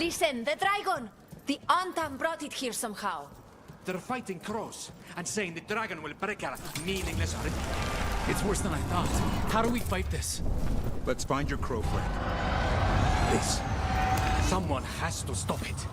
Listen, the dragon! The Antam brought it here somehow. They're fighting crows, and saying the dragon will break our meaningless ritual. It's worse than I thought. How do we fight this? Let's find your crow friend. This. Someone has to stop it.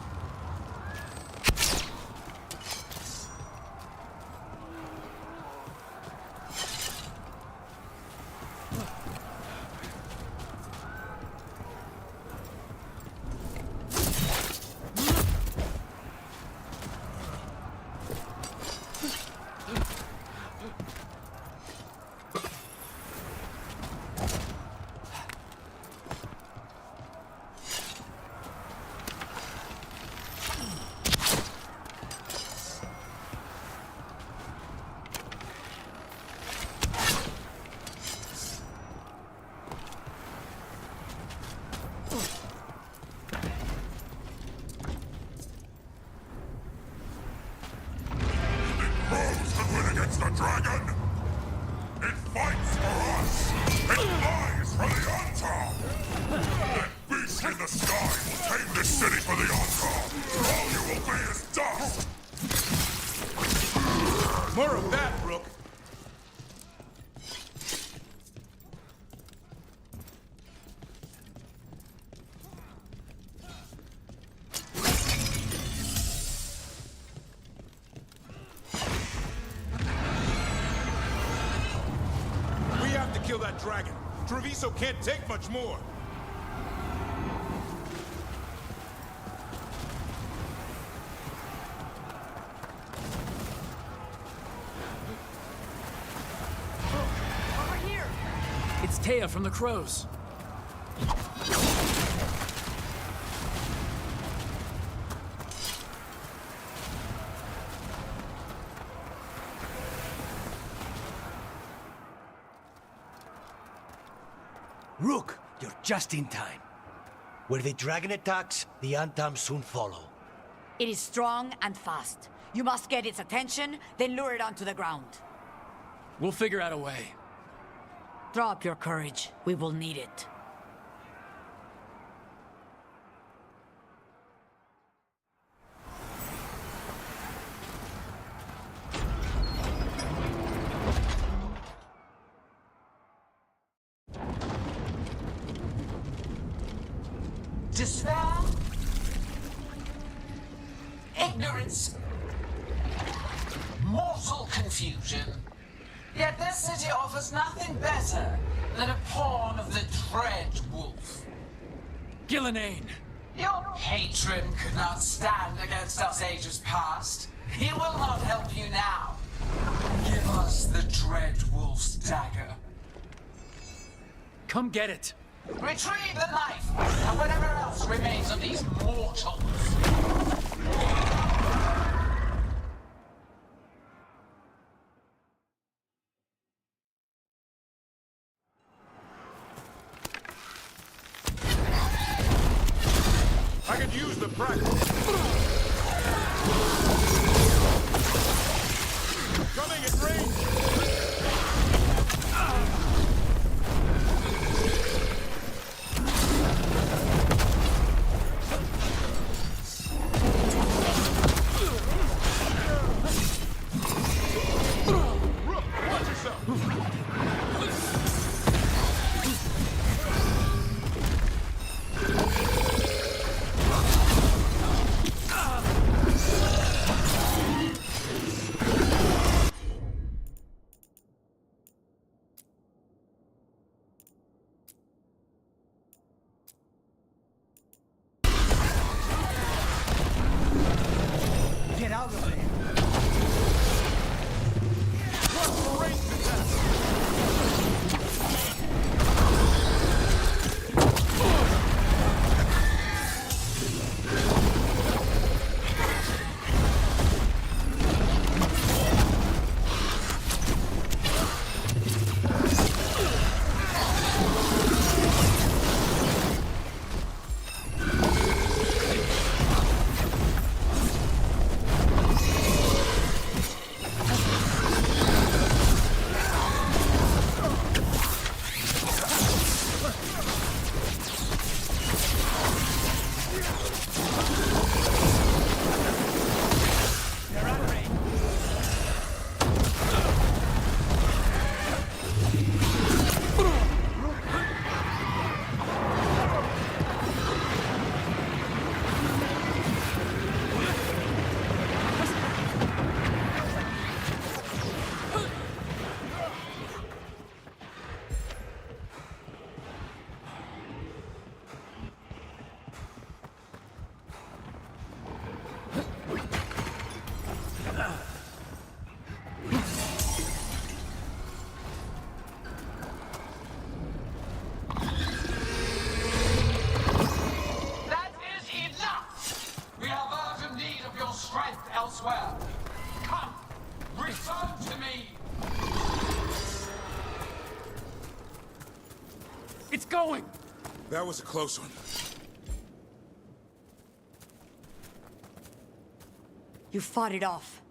The dragon! It fights for us! It flies for the Antam! That beast in the sky will tame this city for the Antam! All you will be is dust! More of that, Rook! Kill that dragon. Treviso can't take much more. Over here! It's Taya from the crows. Rook, you're just in time. Where the dragon attacks, the Antam soon follow. It is strong and fast. You must get its attention, then lure it onto the ground. We'll figure out a way. Drop your courage. We will need it. Despair, ignorance, mortal confusion. Yet this city offers nothing better than a pawn of the Dreadwolf. Gillenane! Your patron could not stand against us ages past. He will not help you now. Give us the Dreadwolf's dagger. Come get it! Retrieve the knife, and whatever else remains of these mortals. I could use the practice. Coming at range. Return to me! It's going! That was a close one. You fought it off.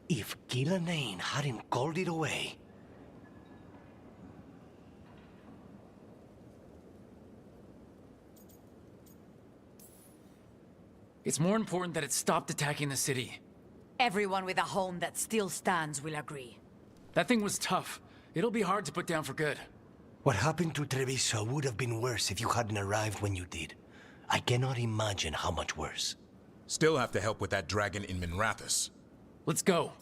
If Gillenane hadn't called it away... It's more important that it stopped attacking the city. Everyone with a home that still stands will agree. That thing was tough. It'll be hard to put down for good. What happened to Treviso would have been worse if you hadn't arrived when you did. I cannot imagine how much worse. Still have to help with that dragon in Minrathous. Let's go.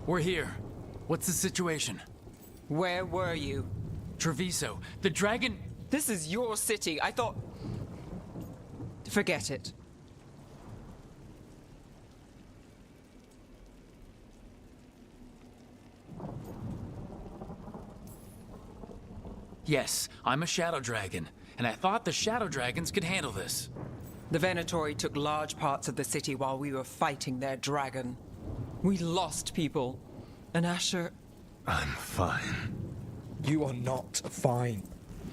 We're here. What's the situation? Where were you? Treviso, the dragon... This is your city. I thought... Forget it. Yes, I'm a shadow dragon, and I thought the shadow dragons could handle this. The Venatori took large parts of the city while we were fighting their dragon. We lost people. And Asher... I'm fine. You are not fine.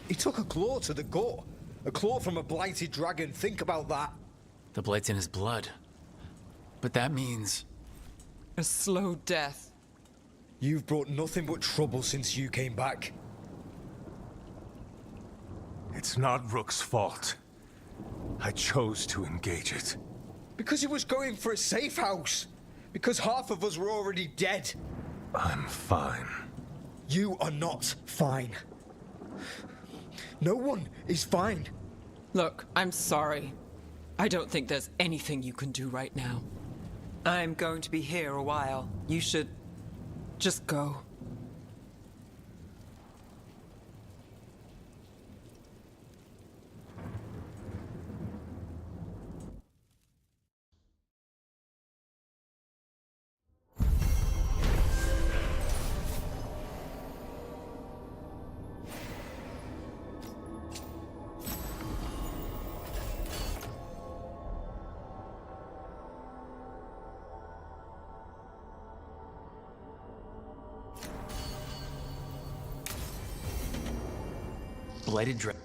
He took a claw to the gut. A claw from a blighted dragon. Think about that. The blight's in his blood. But that means... A slow death. You've brought nothing but trouble since you came back. It's not Rook's fault. I chose to engage it. Because he was going for a safe house. Because half of us were already dead. I'm fine. You are not fine. No one is fine. Look, I'm sorry. I don't think there's anything you can do right now. I'm going to be here a while. You should... just go. Blighted dragon.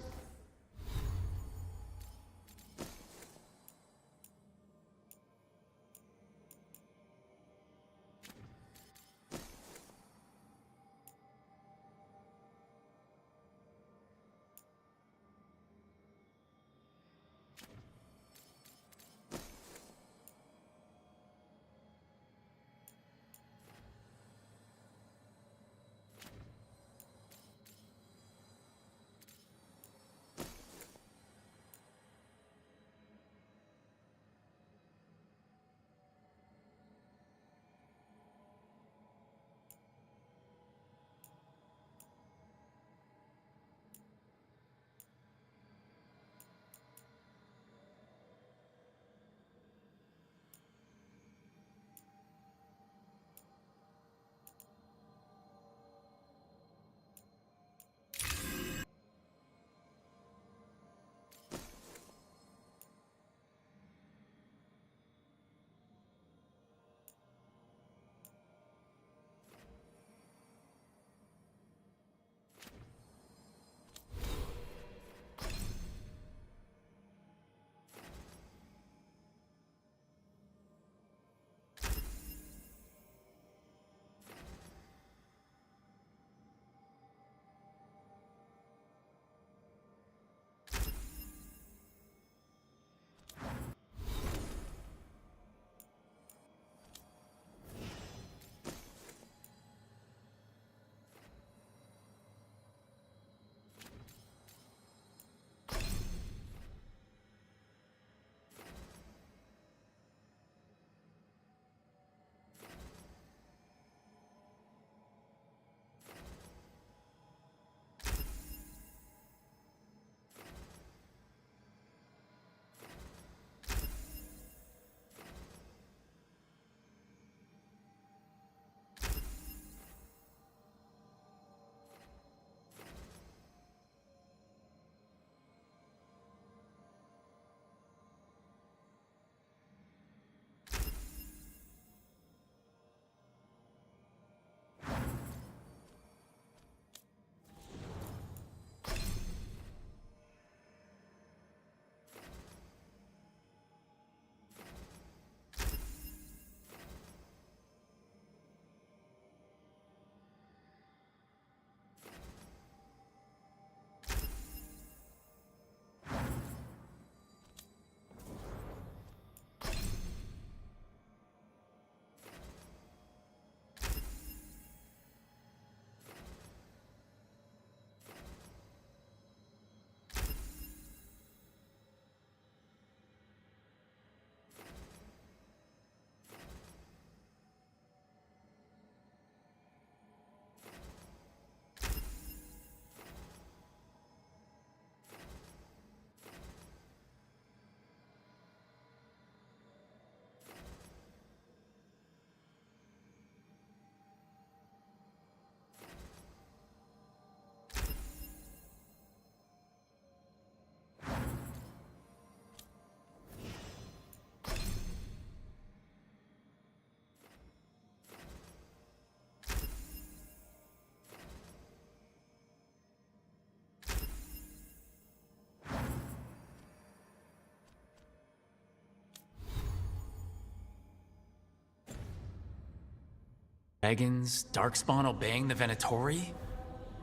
Dragons, Darkspawn obeying the Venatori?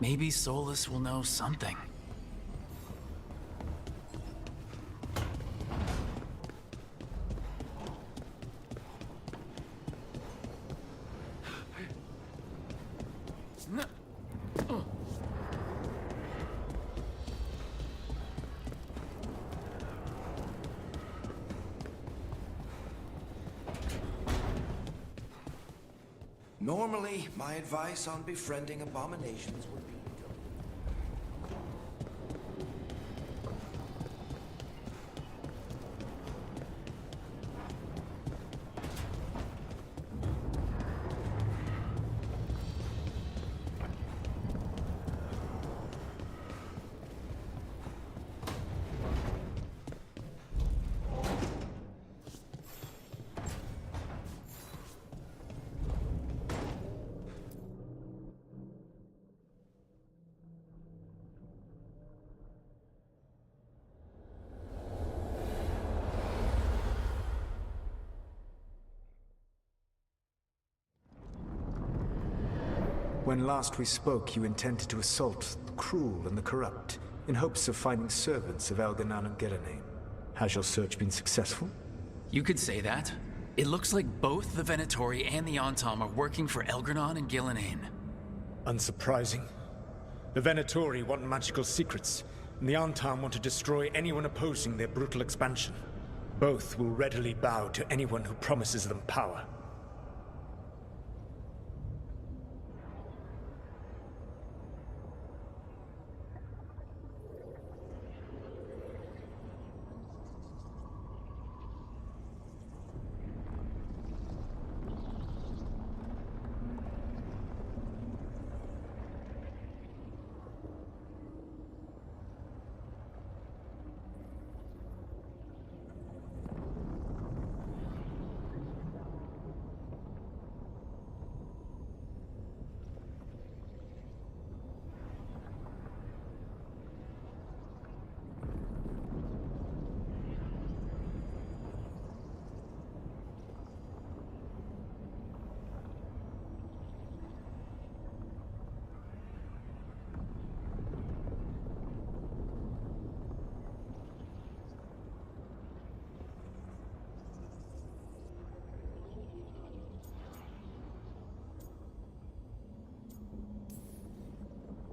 Maybe Solus will know something. Normally, my advice on befriending abominations would be to... When last we spoke, you intended to assault the cruel and the corrupt, in hopes of finding servants of Elganan and Gillenane. Has your search been successful? You could say that. It looks like both the Venatori and the Antom are working for Elganon and Gillenane. Unsurprising. The Venatori want magical secrets, and the Antom want to destroy anyone opposing their brutal expansion. Both will readily bow to anyone who promises them power.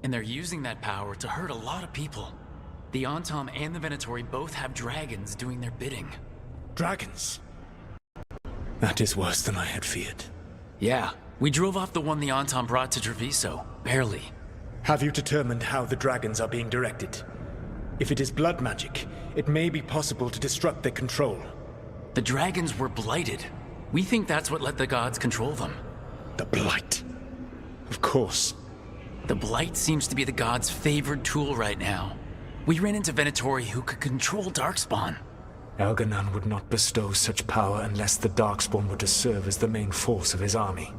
And they're using that power to hurt a lot of people. The Antom and the Venatori both have dragons doing their bidding. Dragons? That is worse than I had feared. Yeah, we drove off the one the Antom brought to Treviso. Barely. Have you determined how the dragons are being directed? If it is blood magic, it may be possible to disrupt their control. The dragons were blighted. We think that's what let the gods control them. The blight. Of course. The blight seems to be the gods' favored tool right now. We ran into Venatori who could control Darkspawn. Elganan would not bestow such power unless the Darkspawn were to serve as the main force of his army.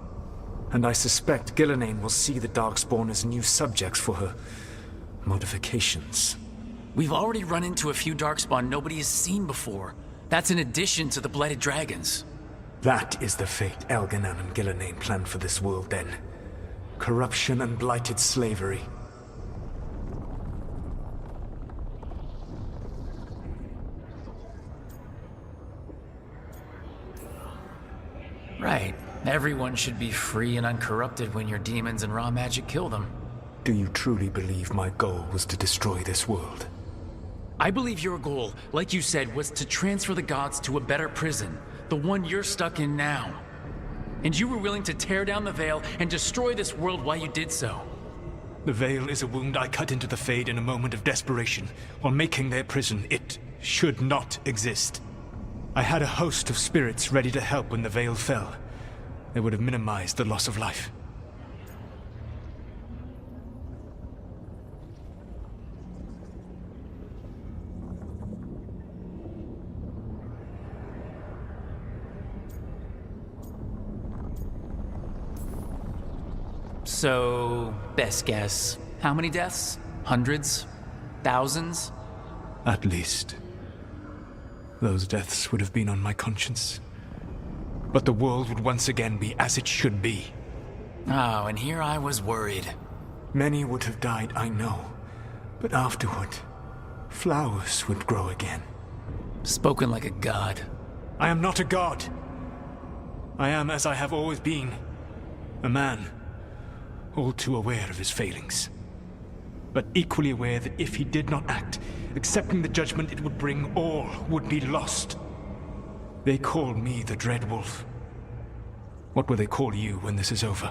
And I suspect Gillenane will see the Darkspawn as new subjects for her modifications. We've already run into a few Darkspawn nobody has seen before. That's in addition to the blighted dragons. That is the fate Elganan and Gillenane planned for this world then. Corruption and blighted slavery. Right. Everyone should be free and uncorrupted when your demons and raw magic kill them. Do you truly believe my goal was to destroy this world? I believe your goal, like you said, was to transfer the gods to a better prison. The one you're stuck in now. And you were willing to tear down the Veil and destroy this world while you did so. The Veil is a wound I cut into the Fade in a moment of desperation, while making their prison. It should not exist. I had a host of spirits ready to help when the Veil fell. They would have minimized the loss of life. So, best guess, how many deaths? Hundreds? Thousands? At least. Those deaths would have been on my conscience. But the world would once again be as it should be. Oh, and here I was worried. Many would have died, I know. But afterward, flowers would grow again. Spoken like a god. I am not a god. I am as I have always been. A man, all too aware of his failings. But equally aware that if he did not act, accepting the judgment it would bring, all would be lost. They call me the Dreadwolf. What will they call you when this is over?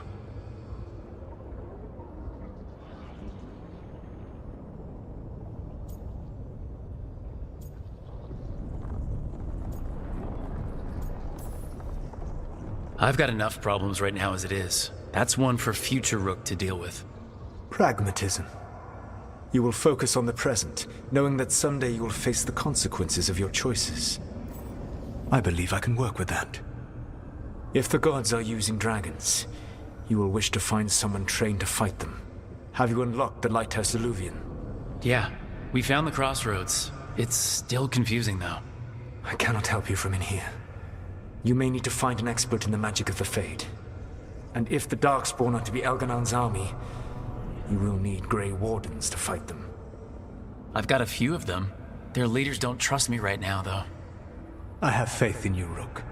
I've got enough problems right now as it is. That's one for future Rook to deal with. Pragmatism. You will focus on the present, knowing that someday you will face the consequences of your choices. I believe I can work with that. If the gods are using dragons, you will wish to find someone trained to fight them. Have you unlocked the Lighthouse Illuvian? Yeah, we found the crossroads. It's still confusing though. I cannot help you from in here. You may need to find an expert in the magic of the Fade. And if the Darkspawn are to be Elganon's army, you will need Grey Wardens to fight them. I've got a few of them. Their leaders don't trust me right now, though. I have faith in you, Rook.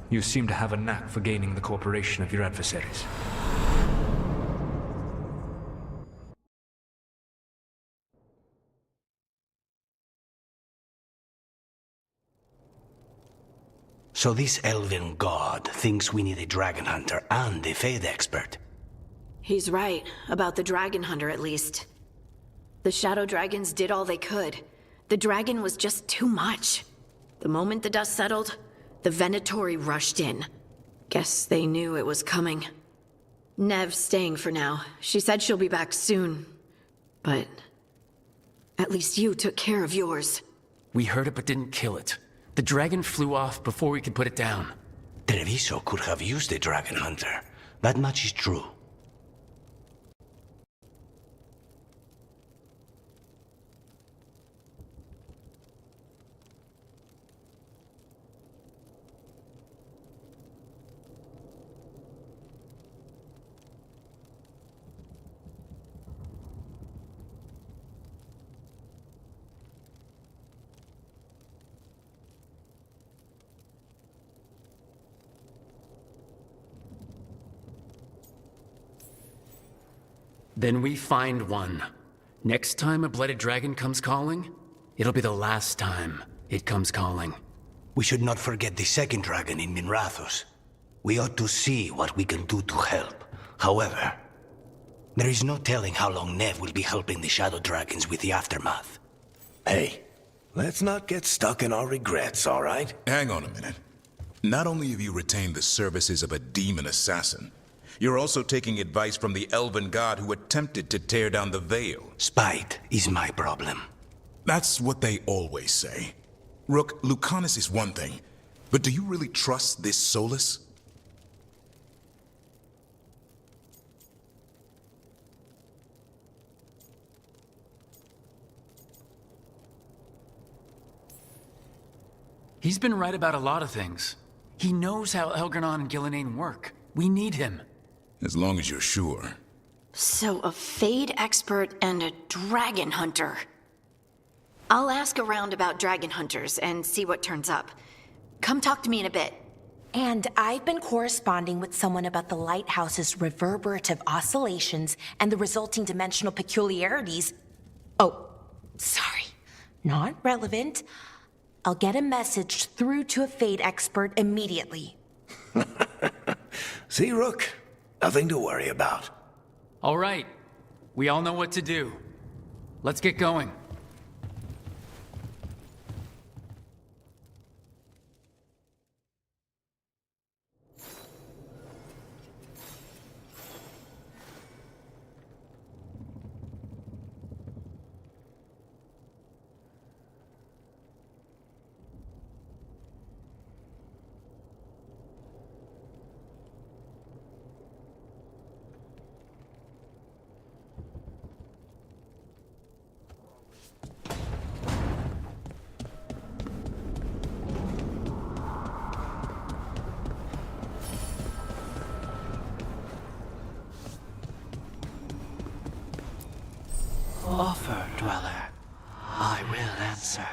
You seem to have a knack for gaining the cooperation of your adversaries. So this elven god thinks we need a dragon hunter and a Fade expert. He's right, about the dragon hunter at least. The shadow dragons did all they could. The dragon was just too much. The moment the dust settled, the Venatori rushed in. Guess they knew it was coming. Nev's staying for now. She said she'll be back soon. But at least you took care of yours. We heard it but didn't kill it. The dragon flew off before we could put it down. Treviso could have used a dragon hunter. That much is true. Then we find one. Next time a blooded dragon comes calling, it'll be the last time it comes calling. We should not forget the second dragon in Minrathos. We ought to see what we can do to help. However, there is no telling how long Nev will be helping the shadow dragons with the aftermath. Hey, let's not get stuck in our regrets, all right? Hang on a minute. Not only have you retained the services of a demon assassin, you're also taking advice from the elven god who attempted to tear down the Veil. Spite is my problem. That's what they always say. Rook, Lucanus is one thing, but do you really trust this Solus? He's been right about a lot of things. He knows how Elgarnon and Gillenane work. We need him. As long as you're sure. So a Fade expert and a dragon hunter. I'll ask around about dragon hunters and see what turns up. Come talk to me in a bit. And I've been corresponding with someone about the lighthouse's reverberative oscillations and the resulting dimensional peculiarities. Oh, sorry. Not relevant. I'll get a message through to a Fade expert immediately. See, Rook? Nothing to worry about. All right. We all know what to do. Let's get going. Dweller, I will answer.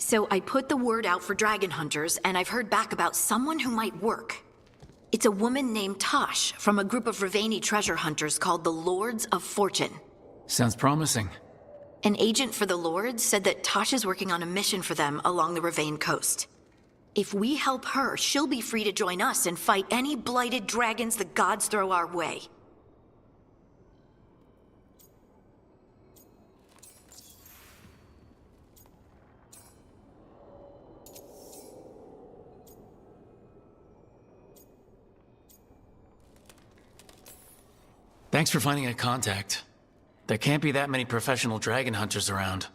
So I put the word out for dragon hunters, and I've heard back about someone who might work. It's a woman named Tosh from a group of Ravani treasure hunters called the Lords of Fortune. Sounds promising. An agent for the Lords said that Tosh is working on a mission for them along the Ravane coast. If we help her, she'll be free to join us and fight any blighted dragons the gods throw our way. Thanks for finding a contact. There can't be that many professional dragon hunters around.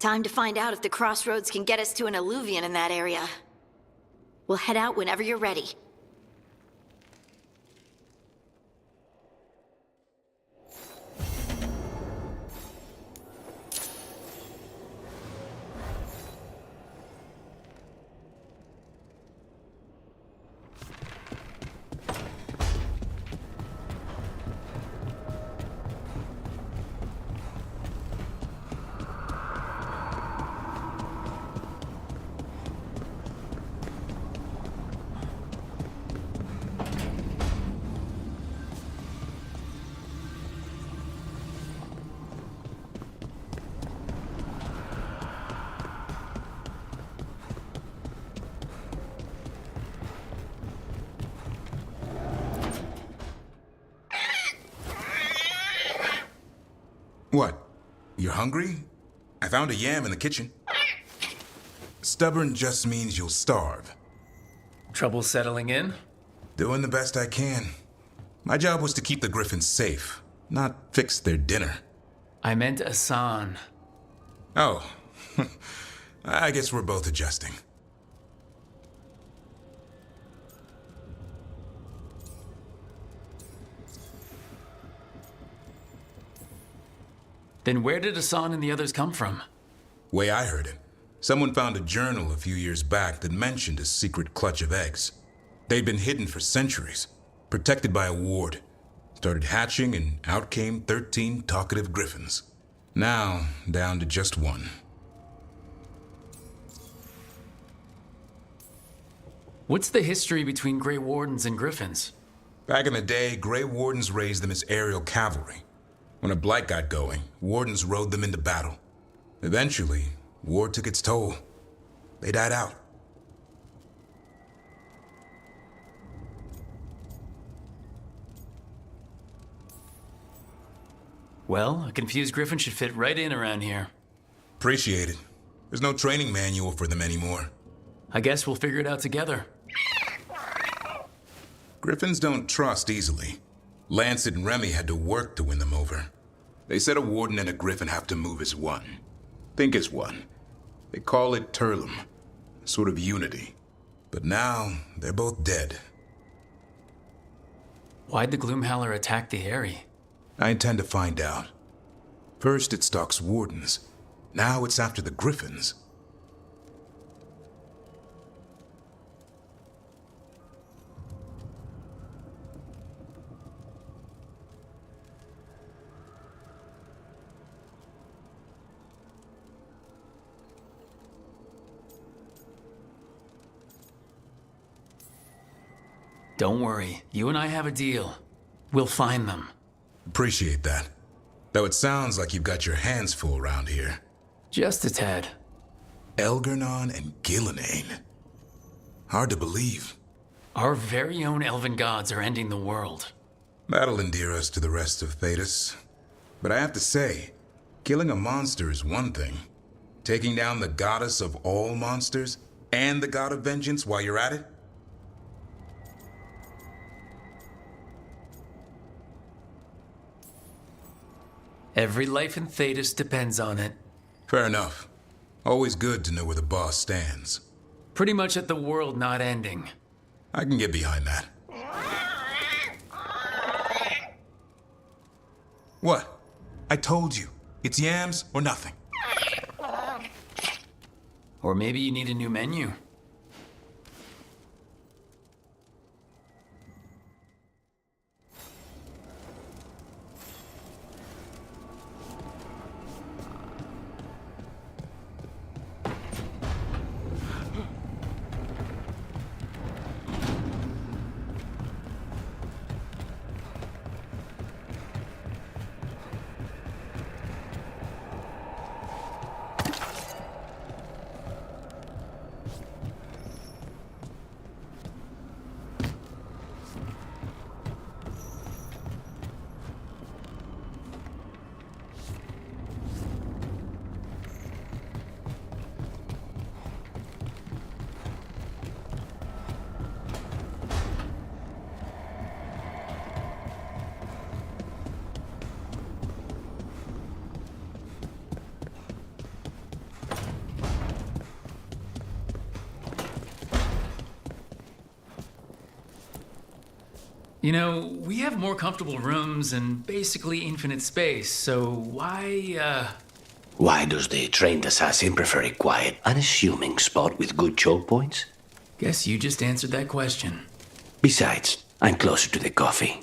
Time to find out if the crossroads can get us to an alluvion in that area. We'll head out whenever you're ready. What? You're hungry? I found a yam in the kitchen. Stubborn just means you'll starve. Trouble settling in? Doing the best I can. My job was to keep the griffins safe, not fix their dinner. I meant Asan. Oh. I guess we're both adjusting. Then where did Asan and the others come from? Way I heard it, someone found a journal a few years back that mentioned a secret clutch of eggs. They'd been hidden for centuries, protected by a ward. Started hatching and out came 13 talkative griffins. Now, down to just one. What's the history between Grey Wardens and Griffins? Back in the day, Grey Wardens raised them as aerial cavalry. When a blight got going, Wardens rode them into battle. Eventually, war took its toll. They died out. Well, a confused Griffin should fit right in around here. Appreciate it. There's no training manual for them anymore. I guess we'll figure it out together. Griffins don't trust easily. Lancet and Remy had to work to win them over. They said a warden and a griffin have to move as one. Think as one. They call it Turlum, a sort of unity. But now, they're both dead. Why'd the Gloomhowler attack the Aerie? I intend to find out. First it stalks wardens. Now it's after the griffins. Don't worry, you and I have a deal. We'll find them. Appreciate that. Though it sounds like you've got your hands full around here. Just a tad. Elgernon and Gillenane. Hard to believe. Our very own elven gods are ending the world. That'll endear us to the rest of Thedas. But I have to say, killing a monster is one thing. Taking down the goddess of all monsters and the god of vengeance while you're at it? Every life in Thedas depends on it. Fair enough. Always good to know where the boss stands. Pretty much at the world not ending. I can get behind that. What? I told you. It's yams or nothing. Or maybe you need a new menu. You know, we have more comfortable rooms and basically infinite space, so why, Why does the trained assassin prefer a quiet, unassuming spot with good choke points? Guess you just answered that question. Besides, I'm closer to the coffee.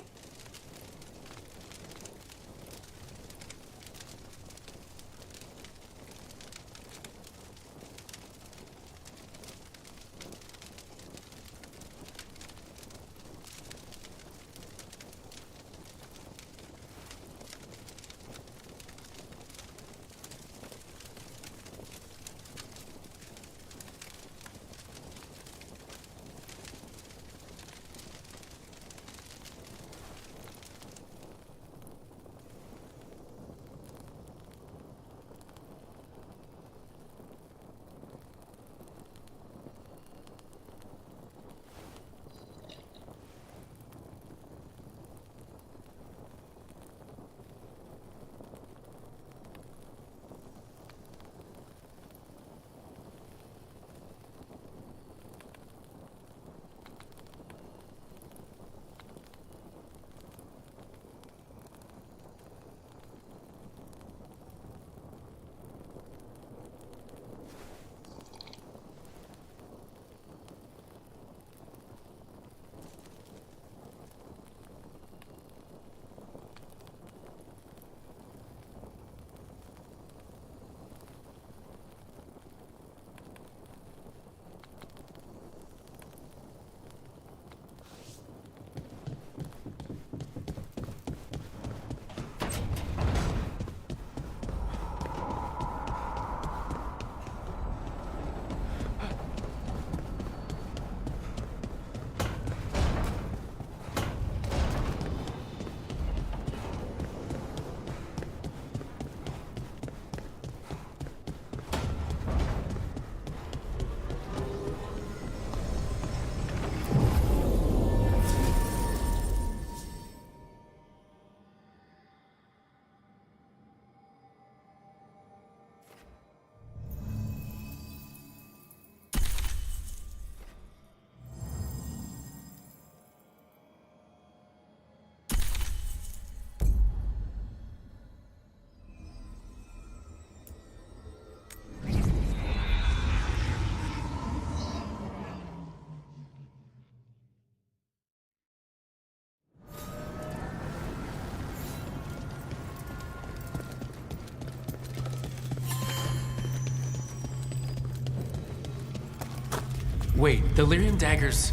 Wait, the lyrium dagger's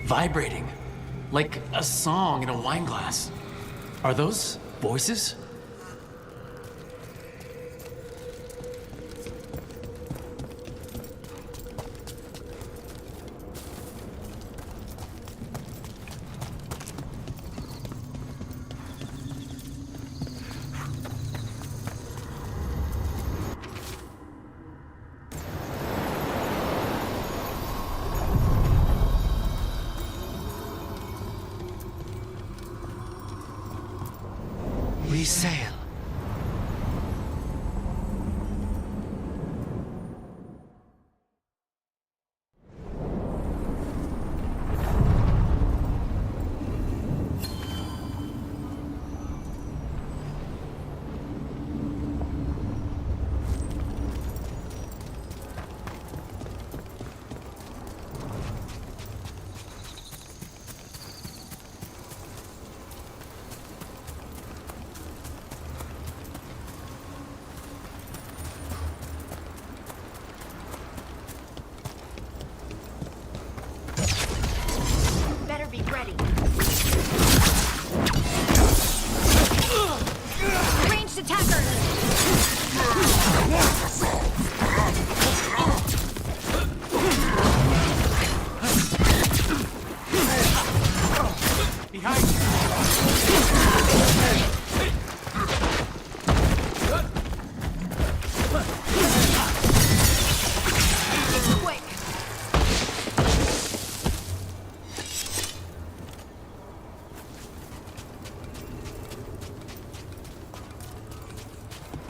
vibrating. Like a song in a wine glass. Are those voices? We sail. Better be ready. Ranged attackers!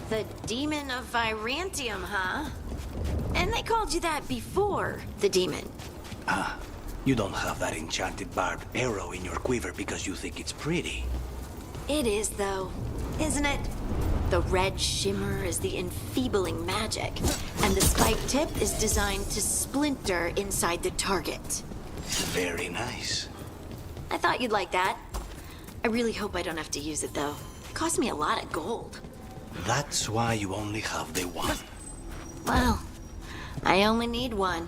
The Demon of Virantium, huh? And they called you that before the demon. You don't have that enchanted barbed arrow in your quiver because you think it's pretty. It is, though, isn't it? The red shimmer is the enfeebling magic, and the spike tip is designed to splinter inside the target. Very nice. I thought you'd like that. I really hope I don't have to use it, though. It cost me a lot of gold. That's why you only have the one. Well, I only need one.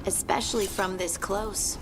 Especially from this close.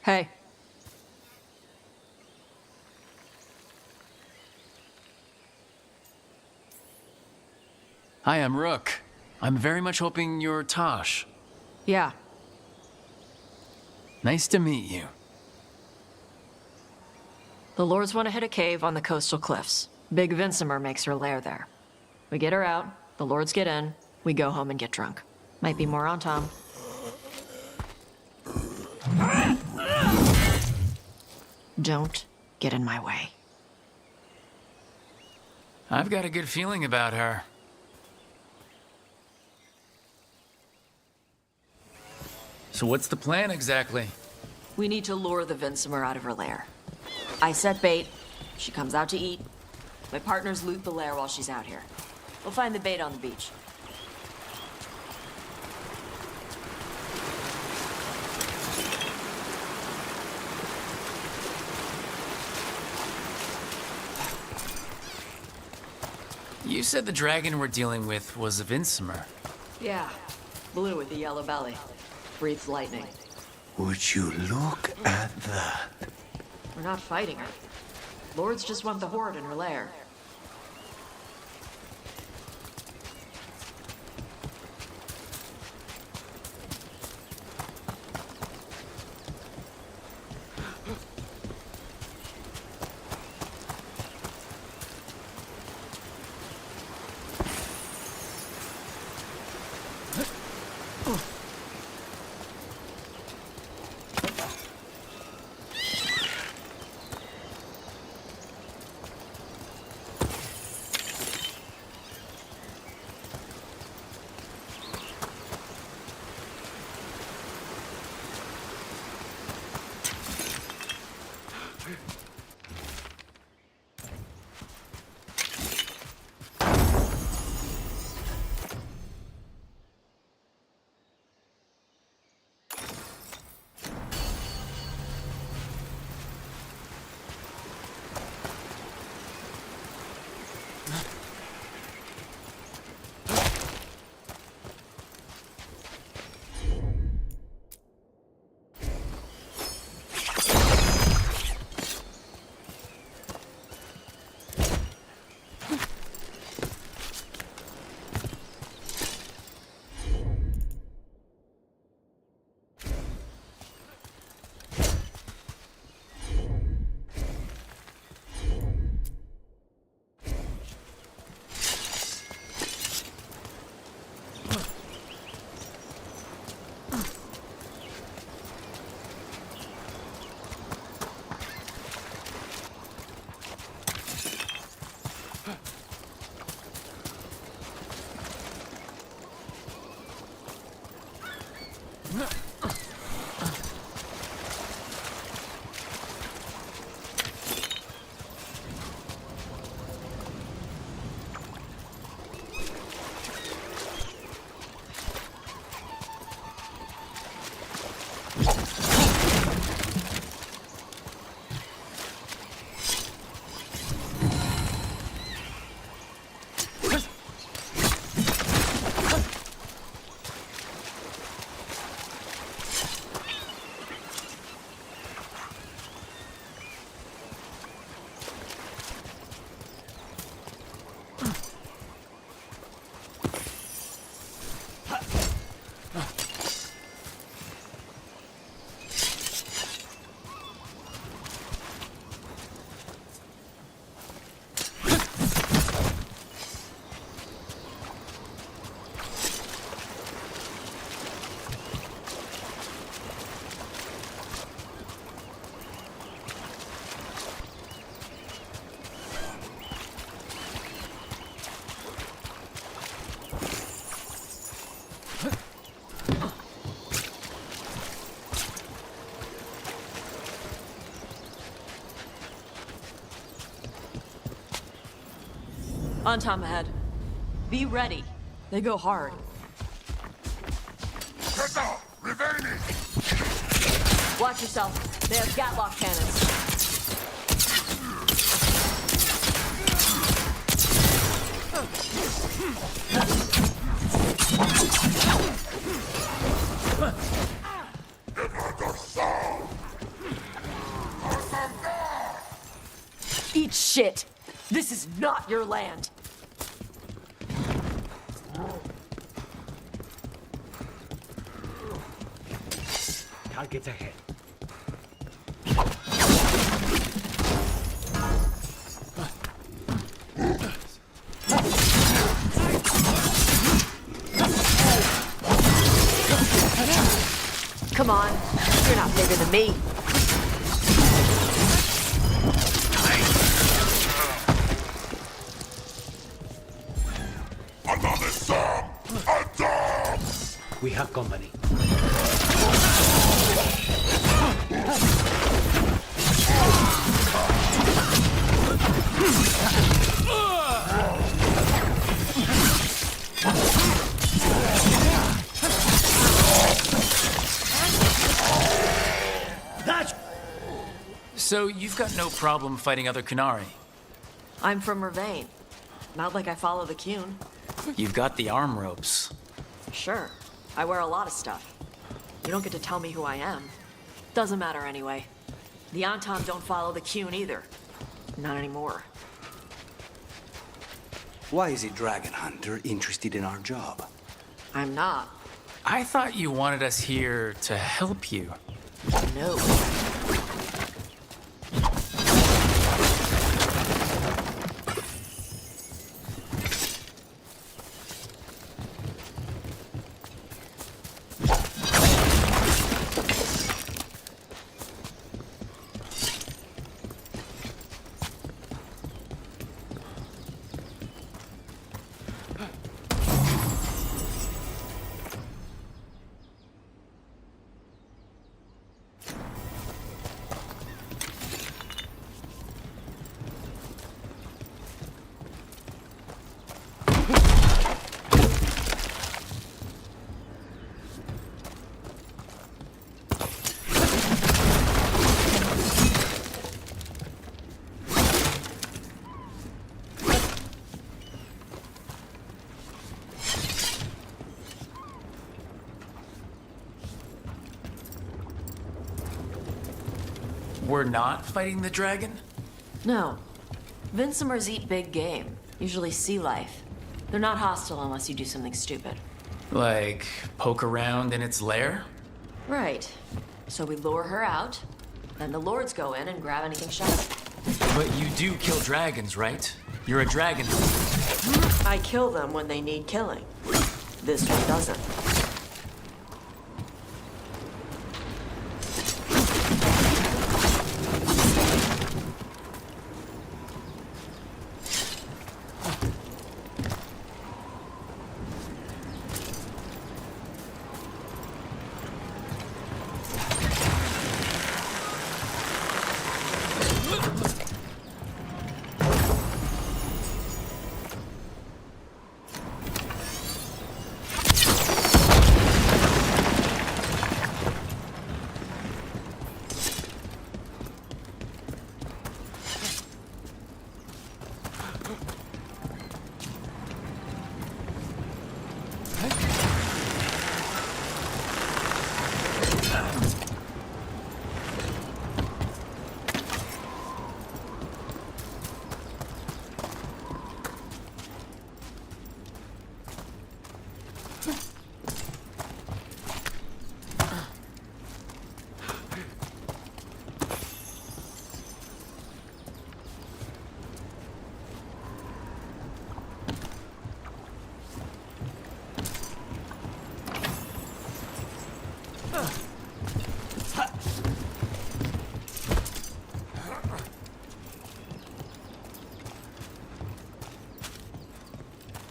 Hey. Hi, I'm Rook. I'm very much hoping you're Tosh. Yeah. Nice to meet you. The Lords want to hit a cave on the coastal cliffs. Big Vincimer makes her lair there. We get her out, the Lords get in, we go home and get drunk. Might be more on Tom. Don't get in my way. I've got a good feeling about her. So what's the plan exactly? We need to lure the Vincimer out of her lair. I set bait, she comes out to eat. My partners loot the lair while she's out here. We'll find the bait on the beach. You said the dragon we're dealing with was a Vincimer. Yeah, blue with a yellow belly. Breathes lightning. Would you look at that? We're not fighting her. Lords just want the horde in her lair. On Tom ahead. Be ready. They go hard. Get up! Reveni! Watch yourself. They have Gatlock cannons. Eat shit! This is not your land! Targets ahead. Come on, you're not bigger than me. Another song! A dog! We have company. So you've got no problem fighting other Kunari? I'm from Ravain. Not like I follow the Qun. You've got the arm ropes. Sure, I wear a lot of stuff. You don't get to tell me who I am. Doesn't matter anyway. The Antom don't follow the Qun either. Not anymore. Why is a dragon hunter interested in our job? I'm not. I thought you wanted us here to help you. No. We're not fighting the dragon? No. Vincimers eat big game, usually sea life. They're not hostile unless you do something stupid. Like, poke around in its lair? Right. So we lure her out, then the lords go in and grab anything sharp. But you do kill dragons, right? You're a dragon. I kill them when they need killing. This one doesn't.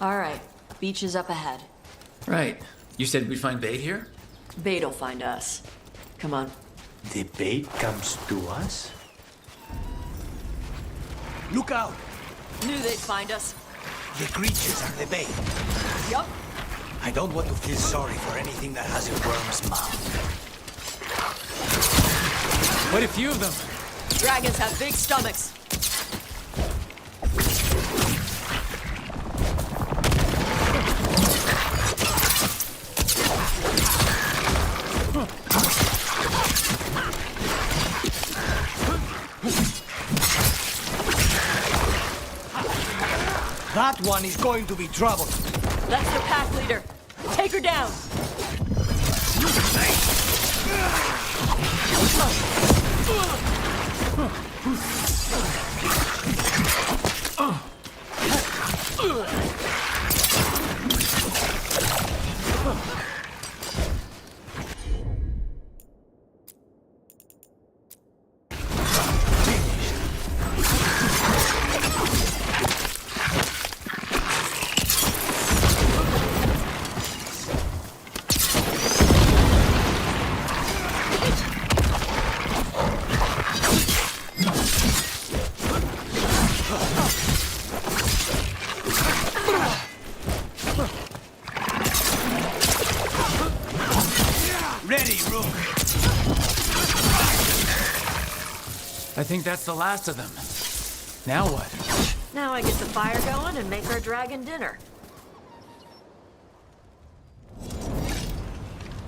All right, beach is up ahead. Right. You said we'd find bait here? Bait'll find us. Come on. The bait comes to us? Look out! Knew they'd find us. The creatures are the bait. Yup. I don't want to feel sorry for anything that has a worm's mouth. Quite a few of them. Dragons have big stomachs. That one is going to be trouble. That's the pack leader. Take her down. I think that's the last of them. Now what? Now I get the fire going and make our dragon dinner.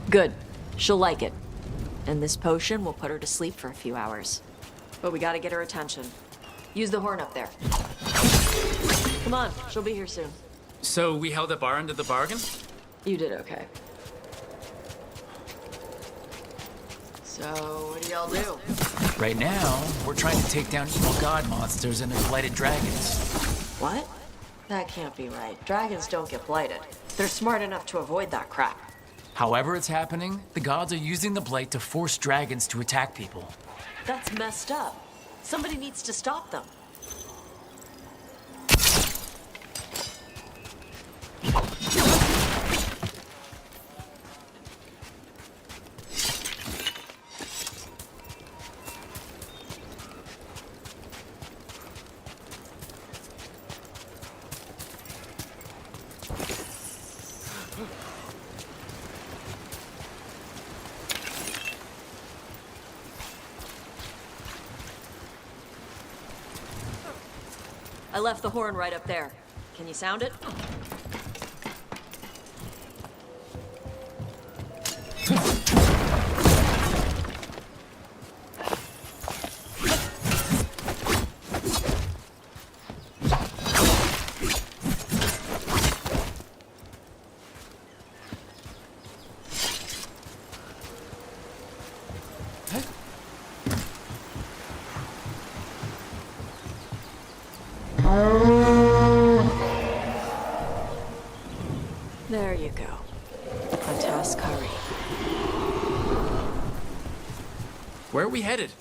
Good. She'll like it. And this potion will put her to sleep for a few hours. But we gotta get her attention. Use the horn up there. Come on, she'll be here soon. So we held up our end of the bargain? You did okay. So, what do y'all do? Right now, we're trying to take down evil god monsters and their blighted dragons. What? That can't be right. Dragons don't get blighted. They're smart enough to avoid that crap. However it's happening, the gods are using the blight to force dragons to attack people. That's messed up. Somebody needs to stop them. I left the horn right up there. Can you sound it? There you go. A task curry. Where are we headed?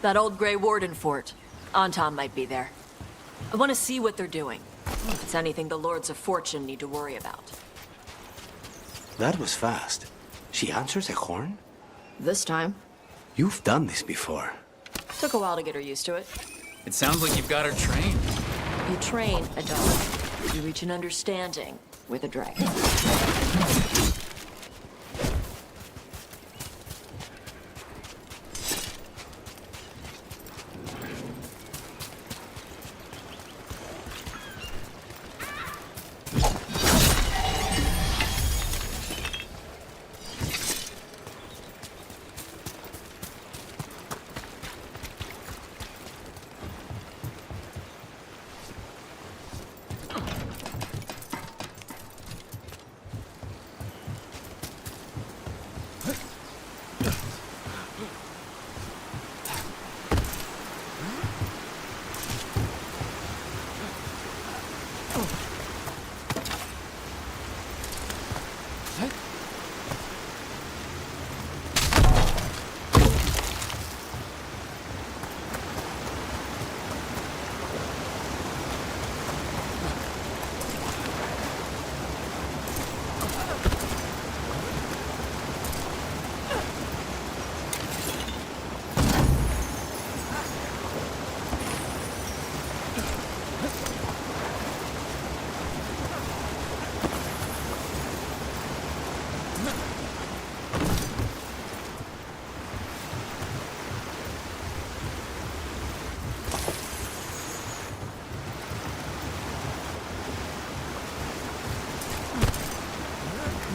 That old Grey Warden fort. Anton might be there. I want to see what they're doing. If it's anything the Lords of Fortune need to worry about. That was fast. She answers a horn? This time. You've done this before. Took a while to get her used to it. It sounds like you've got her trained. You train a dog. You reach an understanding with a dragon.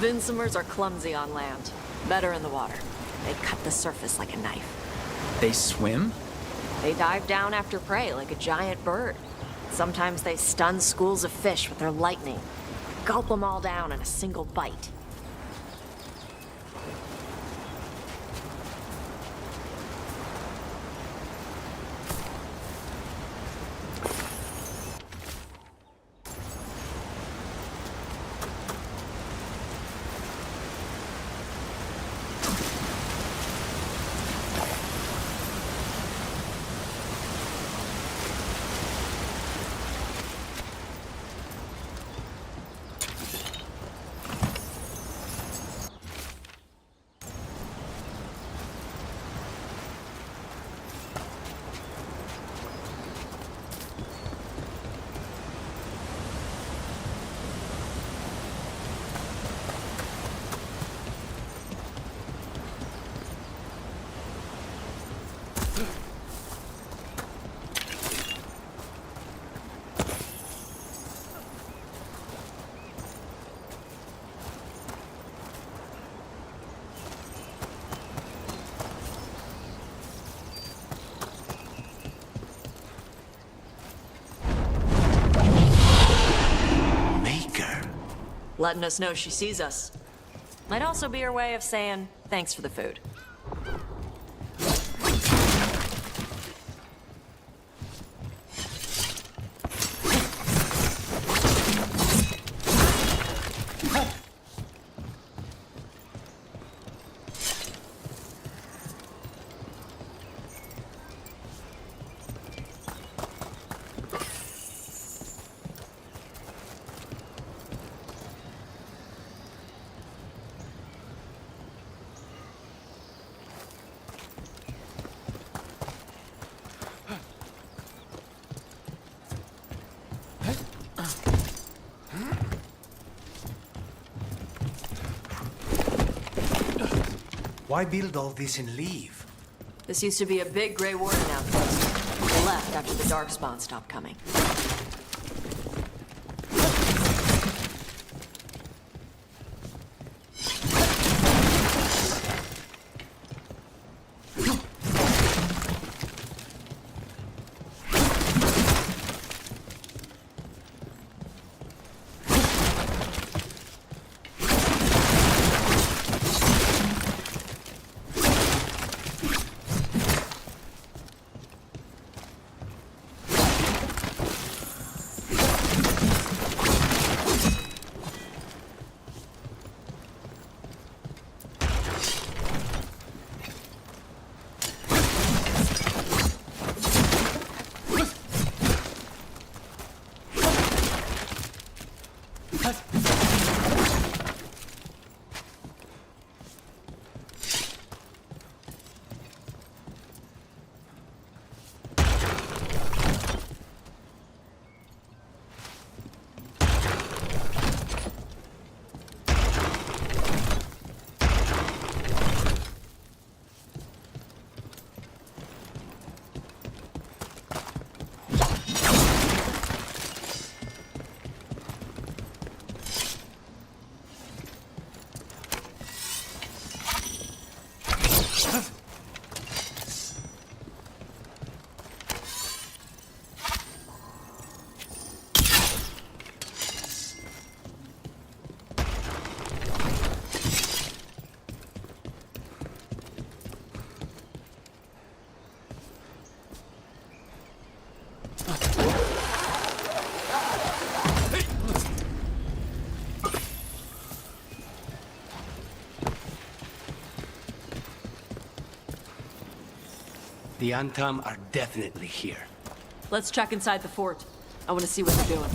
Vincimers are clumsy on land, better in the water. They cut the surface like a knife. They swim? They dive down after prey like a giant bird. Sometimes they stun schools of fish with their lightning. Gulp them all down in a single bite. Letting us know she sees us. Might also be her way of saying thanks for the food. Why build all this and leave? This used to be a big Grey Warden outpost. They left after the Darkspawn stopped coming. The Antam are definitely here. Let's check inside the fort. I want to see what they're doing.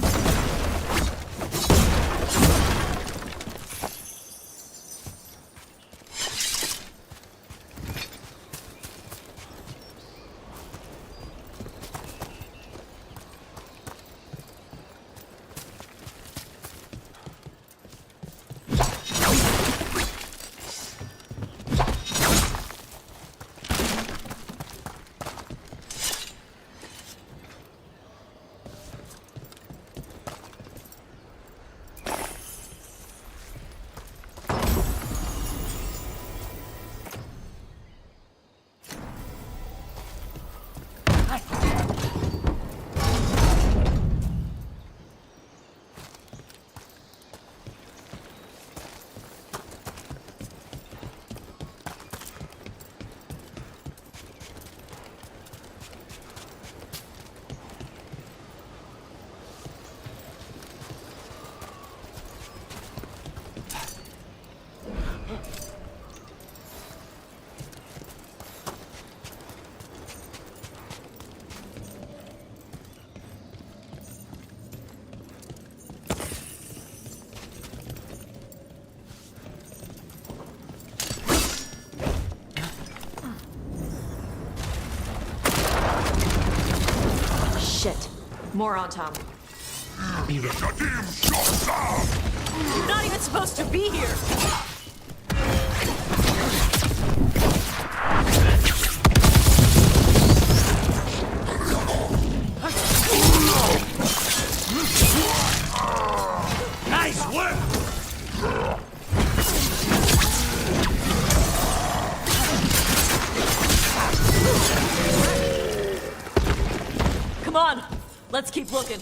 More on Tom. The Kadim shuts up! You're not even supposed to be here! Nice work! Come on, let's keep looking.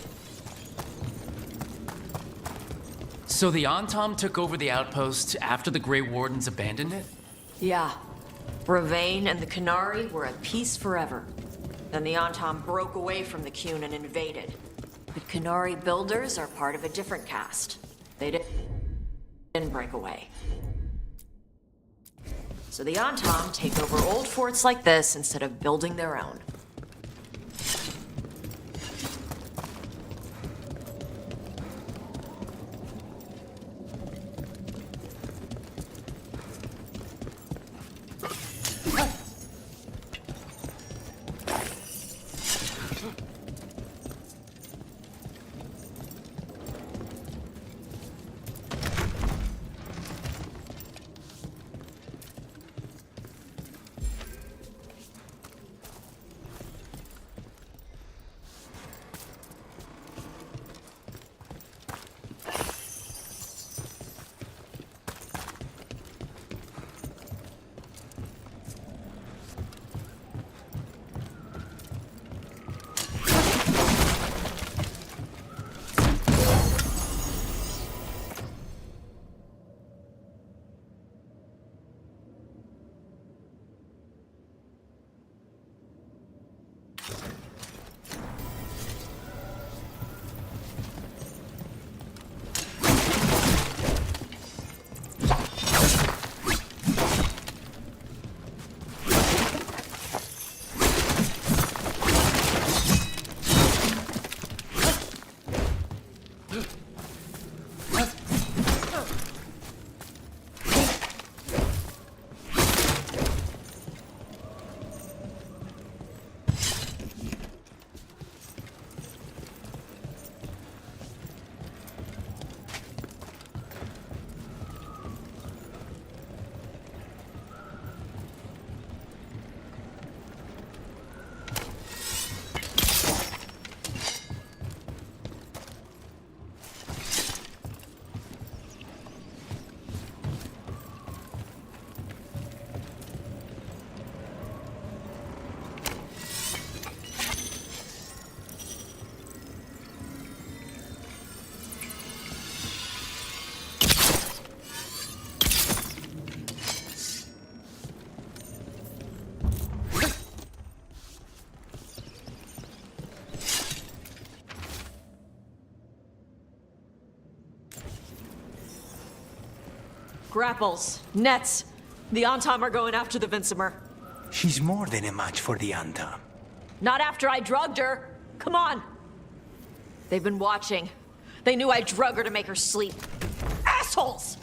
So the Antom took over the outpost after the Grey Wardens abandoned it? Yeah. Ravane and the Canary were at peace forever. Then the Antom broke away from the Qun and invaded. But Canary builders are part of a different caste. They didn't break away. So the Antom take over old forts like this instead of building their own. Grapples, nets. The Antom are going after the Vincimer. She's more than a match for the Antom. Not after I drugged her. Come on. They've been watching. They knew I drug her to make her sleep. Assholes!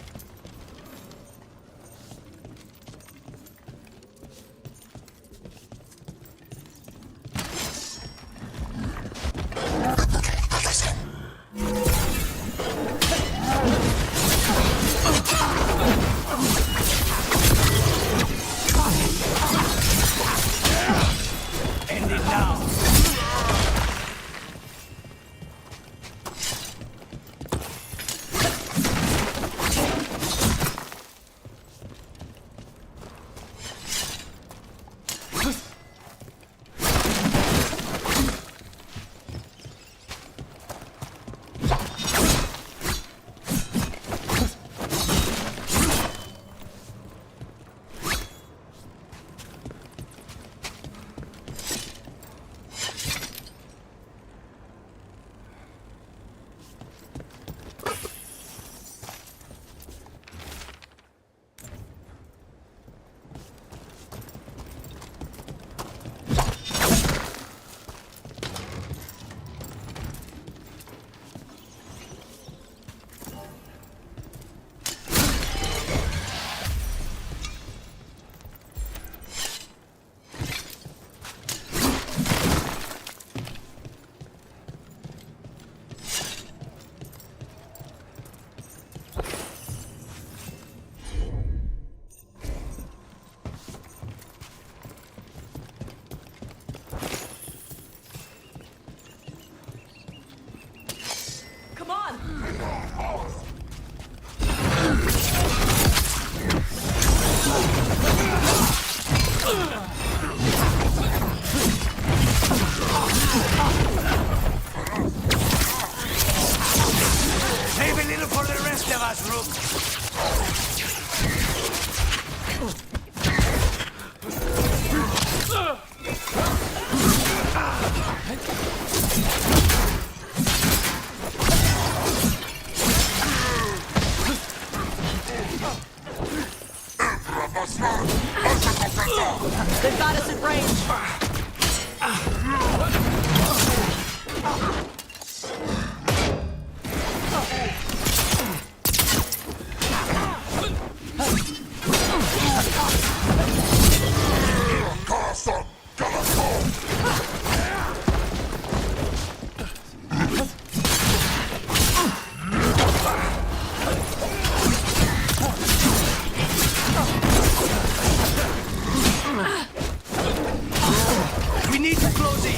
They've got us in range. We need to close it!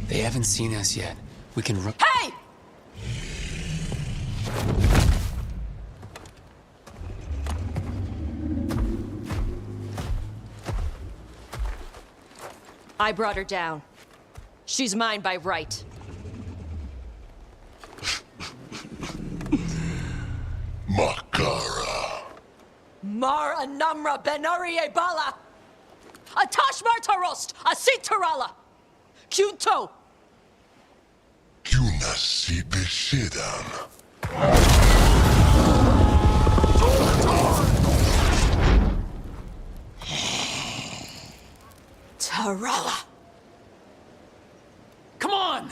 They haven't seen us yet. We can run. Hey! I brought her down. She's mine by right. Makara. Mara Namra Benari Bala! Atash Martarost! Asit Tarala! Kunto! Kuna sipe shidan. Tarala! Come on!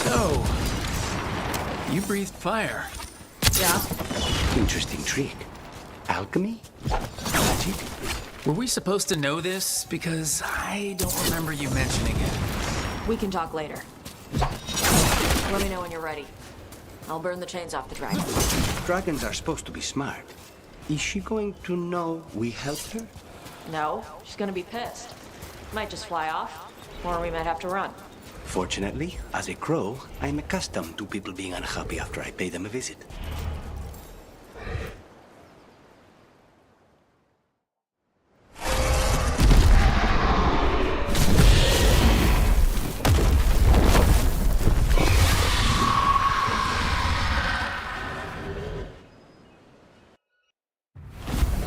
So, you breathed fire. Yeah? Interesting trick. Alchemy? Magic? Were we supposed to know this? Because I don't remember you mentioning it. We can talk later. Let me know when you're ready. I'll burn the chains off the dragon. Dragons are supposed to be smart. Is she going to know we helped her? No, she's gonna be pissed. Might just fly off, or we might have to run. Fortunately, as a crow, I'm accustomed to people being unhappy after I pay them a visit.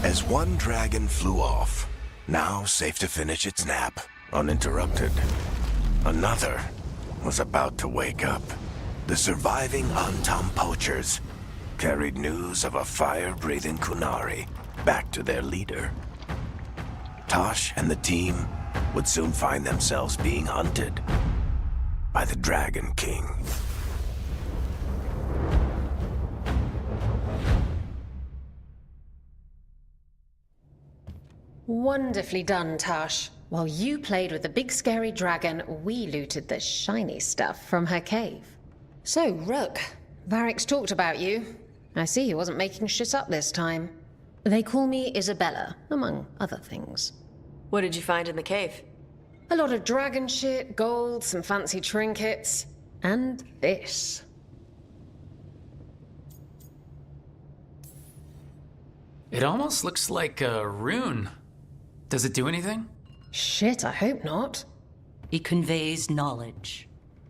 As one dragon flew off, now safe to finish its nap, uninterrupted, another was about to wake up. The surviving Antam poachers carried news of a fire-breathing Kunari back to their leader. Tosh and the team would soon find themselves being hunted by the Dragon King. Wonderfully done, Tash. While you played with the big scary dragon, we looted the shiny stuff from her cave. So, Rook, Varric's talked about you. I see he wasn't making shit up this time. They call me Isabella, among other things. What did you find in the cave? A lot of dragon shit, gold, some fancy trinkets, and this. It almost looks like a rune. Does it do anything? Shit, I hope not. It conveys knowledge.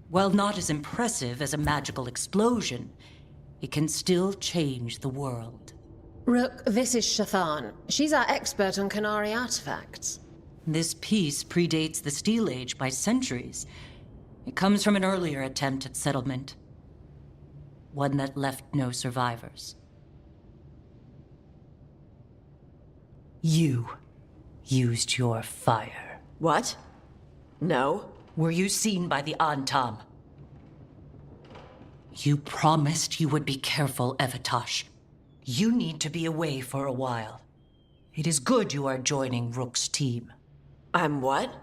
While not as impressive as a magical explosion, it can still change the world. Rook, this is Shathan. She's our expert on Qunari artifacts. This piece predates the Steel Age by centuries. It comes from an earlier attempt at settlement. One that left no survivors. You used your fire. What? No. Were you seen by the Antam? You promised you would be careful, Evatosh. You need to be away for a while. It is good you are joining Rook's team. I'm what?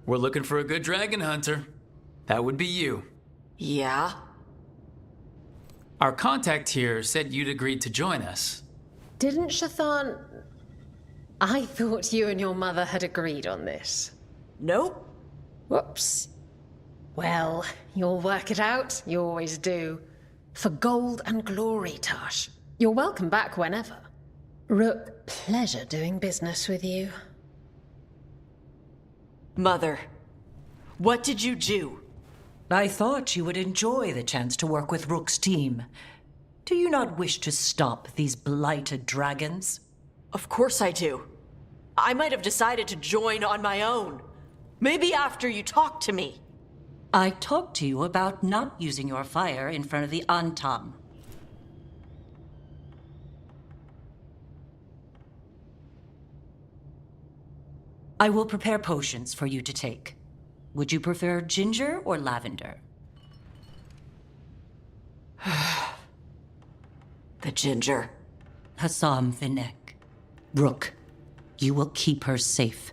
We're looking for a good dragon hunter. That would be you. Yeah? Our contact here said you'd agreed to join us. Didn't Shathan... I thought you and your mother had agreed on this. Nope. Whoops. Well, you'll work it out. You always do. For gold and glory, Tash. You're welcome back whenever. Rook, pleasure doing business with you. Mother, what did you do? I thought you would enjoy the chance to work with Rook's team. Do you not wish to stop these blighted dragons? Of course I do. I might have decided to join on my own. Maybe after you talked to me. I talked to you about not using your fire in front of the Antam. I will prepare potions for you to take. Would you prefer ginger or lavender? The ginger. Hassam Vinek. Rook, you will keep her safe.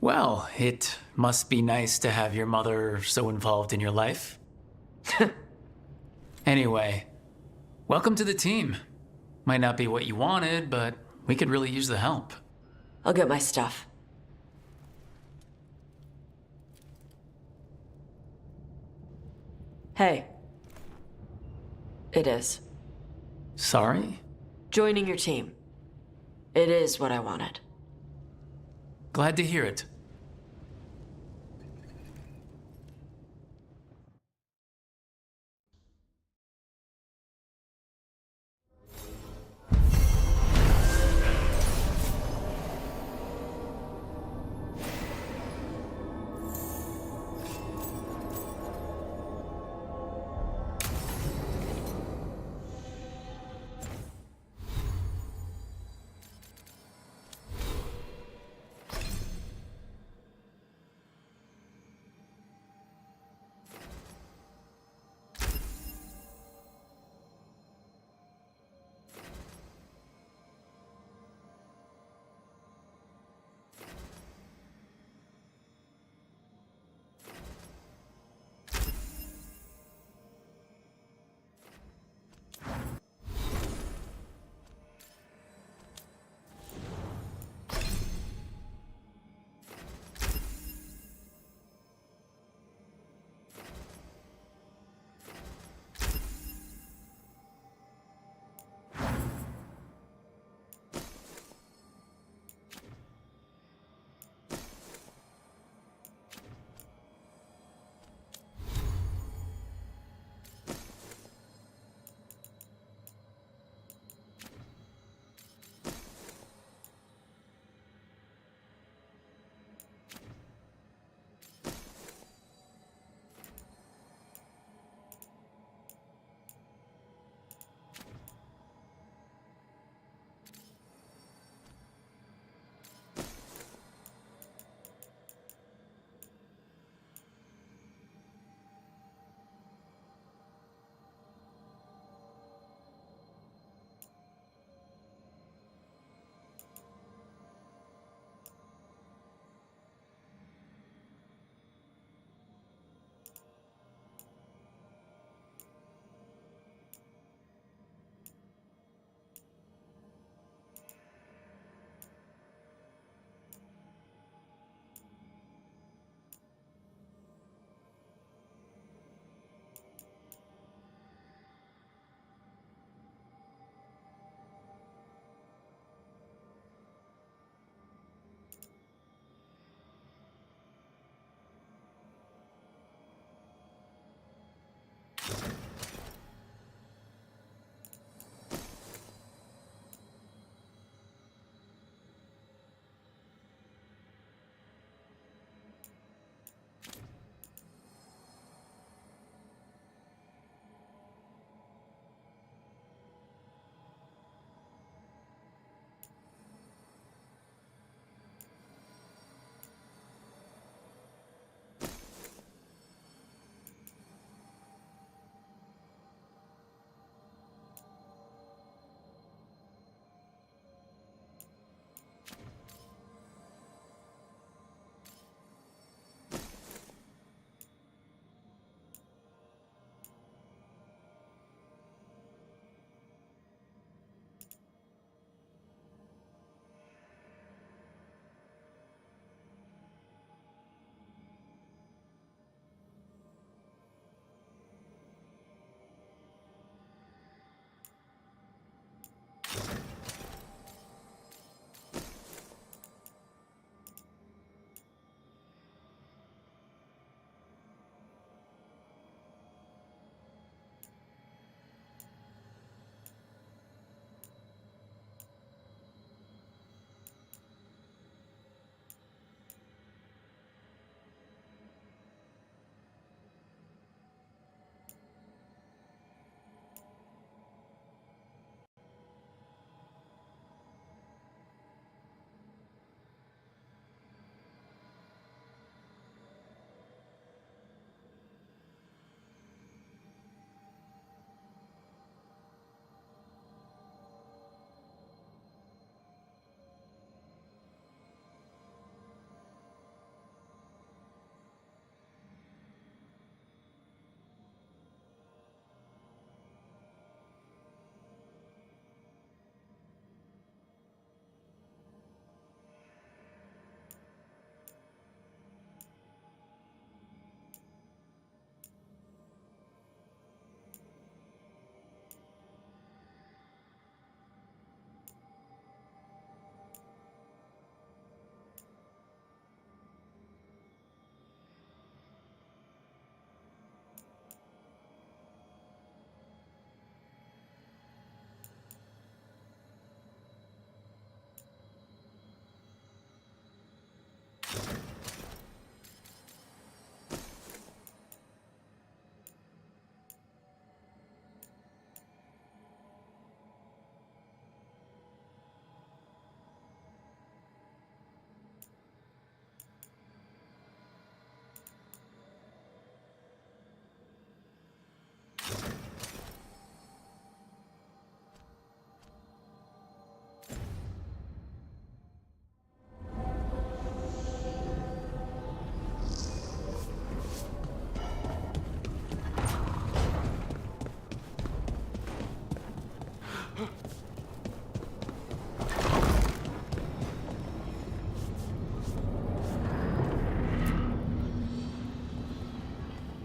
Well, it must be nice to have your mother so involved in your life. Anyway, welcome to the team. Might not be what you wanted, but we could really use the help. I'll get my stuff. Hey. It is. Sorry? Joining your team. It is what I wanted. Glad to hear it.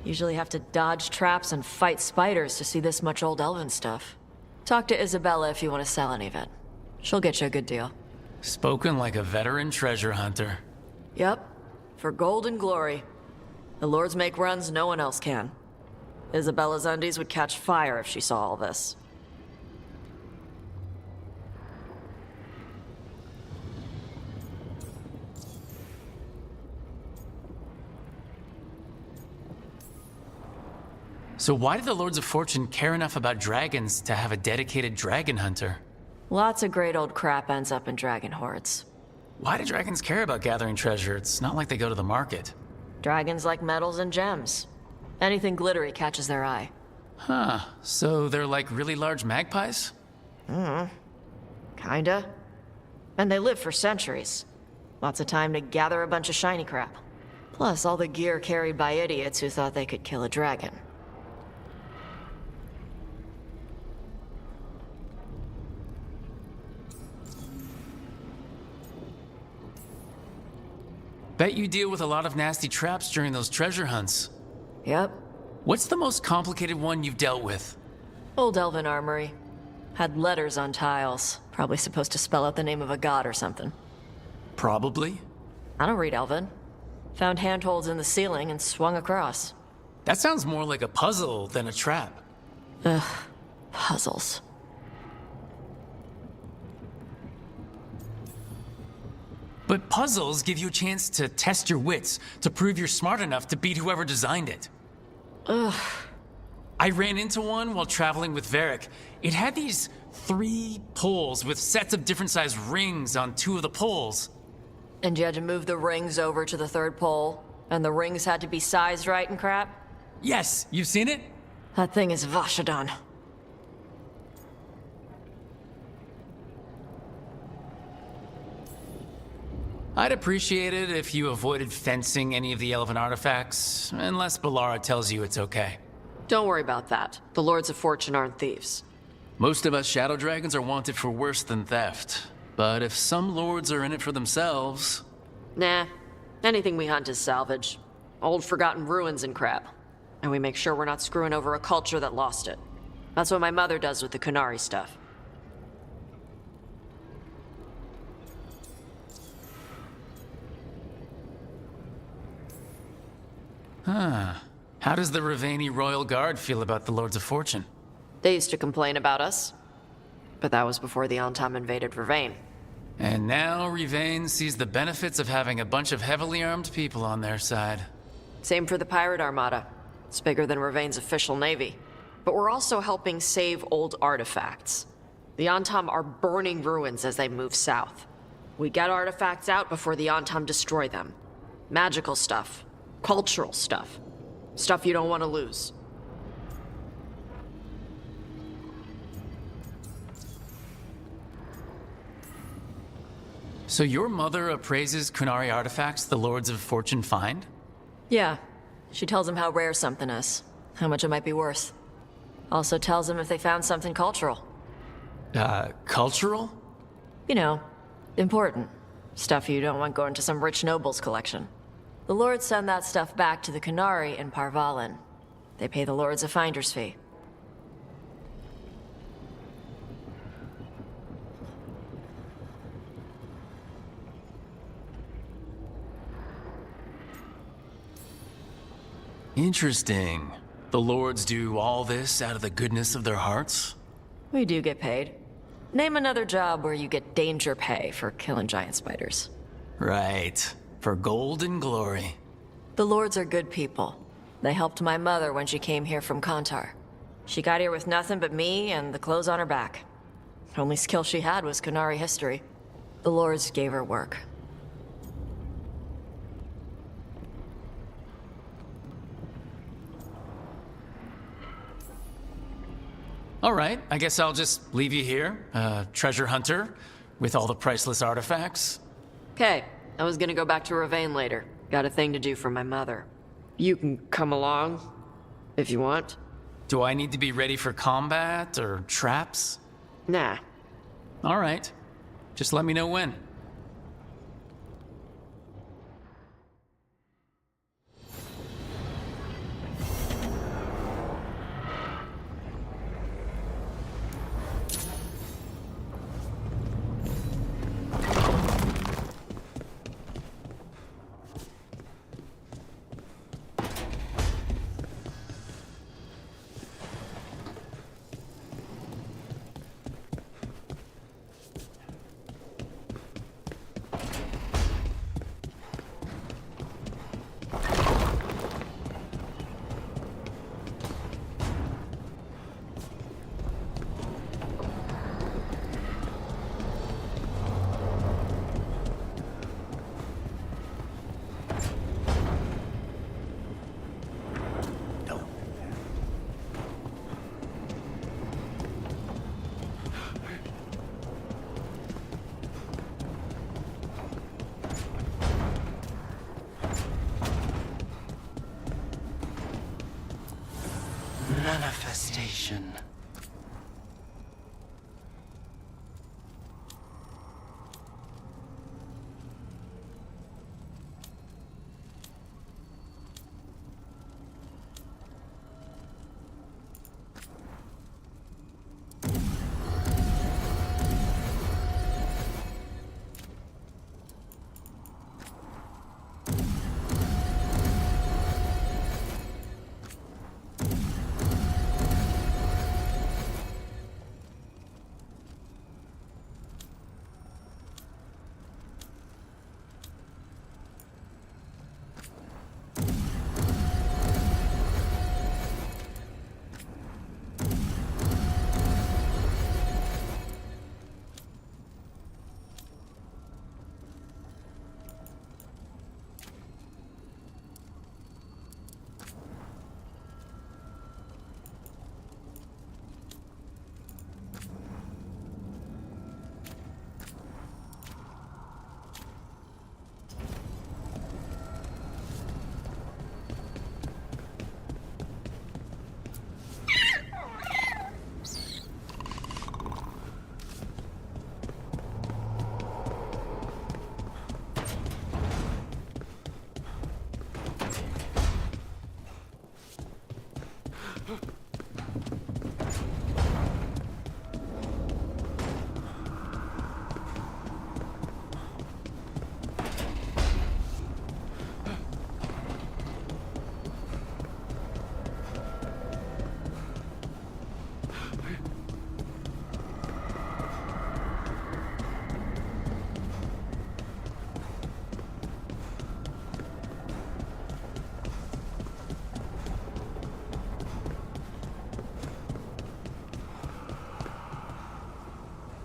Usually have to dodge traps and fight spiders to see this much old elven stuff. Talk to Isabella if you want to sell any of it. She'll get you a good deal. Spoken like a veteran treasure hunter. Yep. For gold and glory. The lords make runs no one else can. Isabella's undies would catch fire if she saw all this. So why did the Lords of Fortune care enough about dragons to have a dedicated dragon hunter? Lots of great old crap ends up in dragon hordes. Why do dragons care about gathering treasure? It's not like they go to the market. Dragons like metals and gems. Anything glittery catches their eye. Huh, so they're like really large magpies? Kinda. And they live for centuries. Lots of time to gather a bunch of shiny crap. Plus all the gear carried by idiots who thought they could kill a dragon. Bet you deal with a lot of nasty traps during those treasure hunts. Yep. What's the most complicated one you've dealt with? Old elven armory. Had letters on tiles. Probably supposed to spell out the name of a god or something. Probably. I don't read elven. Found handholds in the ceiling and swung across. That sounds more like a puzzle than a trap. Ugh. Puzzles. But puzzles give you a chance to test your wits, to prove you're smart enough to beat whoever designed it. Ugh. I ran into one while traveling with Varric. It had these 3 poles with sets of different sized rings on 2 of the poles. And you had to move the rings over to the 3rd pole, and the rings had to be sized right and crap? Yes, you've seen it? That thing is Vashadon. I'd appreciate it if you avoided fencing any of the elven artifacts, unless Ballara tells you it's okay. Don't worry about that. The Lords of Fortune aren't thieves. Most of us shadow dragons are wanted for worse than theft. But if some lords are in it for themselves... Nah. Anything we hunt is salvage. Old forgotten ruins and crap. And we make sure we're not screwing over a culture that lost it. That's what my mother does with the Kunari stuff. Huh. How does the Ravani Royal Guard feel about the Lords of Fortune? They used to complain about us. But that was before the Antam invaded Ravane. And now Ravane sees the benefits of having a bunch of heavily armed people on their side. Same for the Pirate Armada. It's bigger than Ravane's official navy. But we're also helping save old artifacts. The Antam are burning ruins as they move south. We get artifacts out before the Antam destroy them. Magical stuff. Cultural stuff. Stuff you don't want to lose. So your mother appraises Kunari artifacts the Lords of Fortune find? Yeah. She tells them how rare something is. How much it might be worth. Also tells them if they found something cultural. Cultural? You know, important. Stuff you don't want going to some rich noble's collection. The Lords send that stuff back to the Kunari in Parvalin. They pay the Lords a finder's fee. Interesting. The Lords do all this out of the goodness of their hearts? We do get paid. Name another job where you get danger pay for killing giant spiders. Right. For gold and glory. The Lords are good people. They helped my mother when she came here from Kantar. She got here with nothing but me and the clothes on her back. Only skill she had was Kunari history. The Lords gave her work. All right, I guess I'll just leave you here, treasure hunter, with all the priceless artifacts. Okay, I was gonna go back to Ravane later. Got a thing to do for my mother. You can come along, if you want. Do I need to be ready for combat or traps? Nah. All right, just let me know when. Manifestation.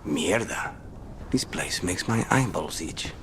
Mierda. This place makes my eyeballs itch.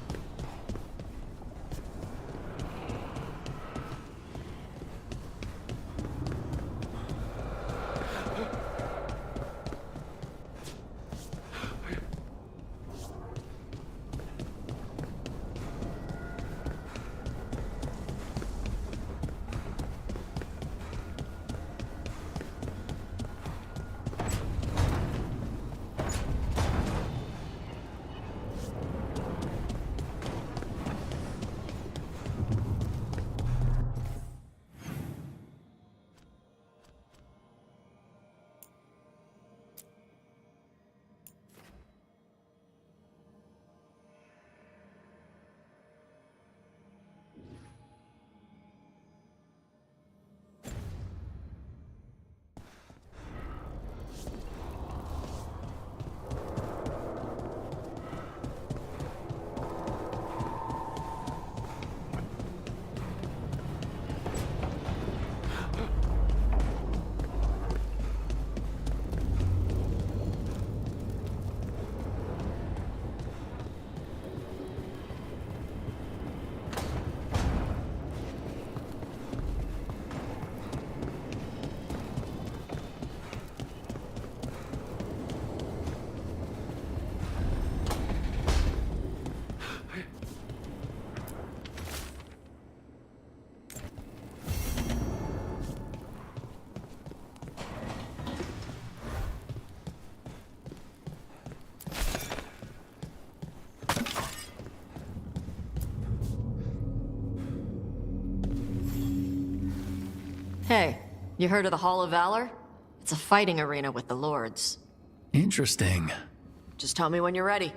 Hey, you heard of the Hall of Valor? It's a fighting arena with the lords. Interesting. Just tell me when you're ready.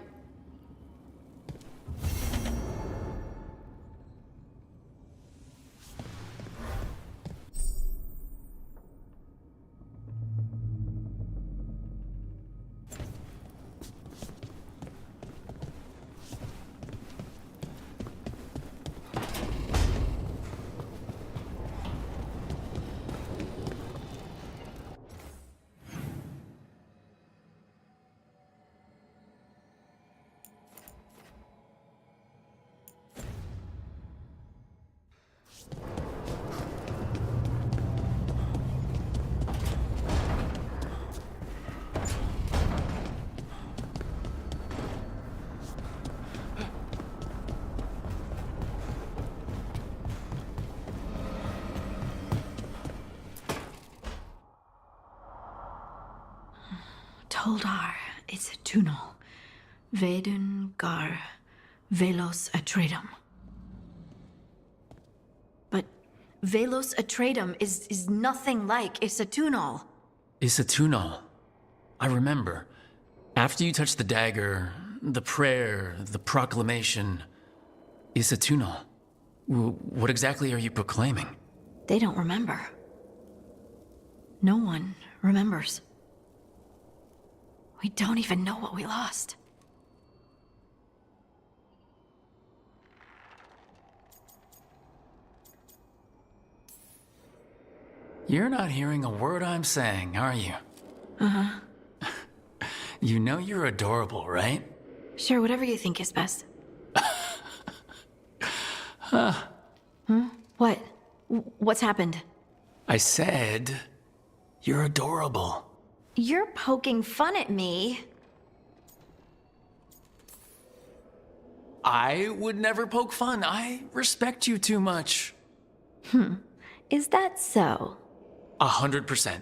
Toldar, it's a tunal. Vedun gar velos atredum. But velos atredum is nothing like Isatunal. Isatunal. I remember. After you touched the dagger, the prayer, the proclamation, Isatunal. What exactly are you proclaiming? They don't remember. No one remembers. We don't even know what we lost. You're not hearing a word I'm saying, are you? Uh-huh. You know you're adorable, right? Sure, whatever you think is best. Huh. What? What's happened? I said, you're adorable. You're poking fun at me. I would never poke fun. I respect you too much. Is that so? 100%.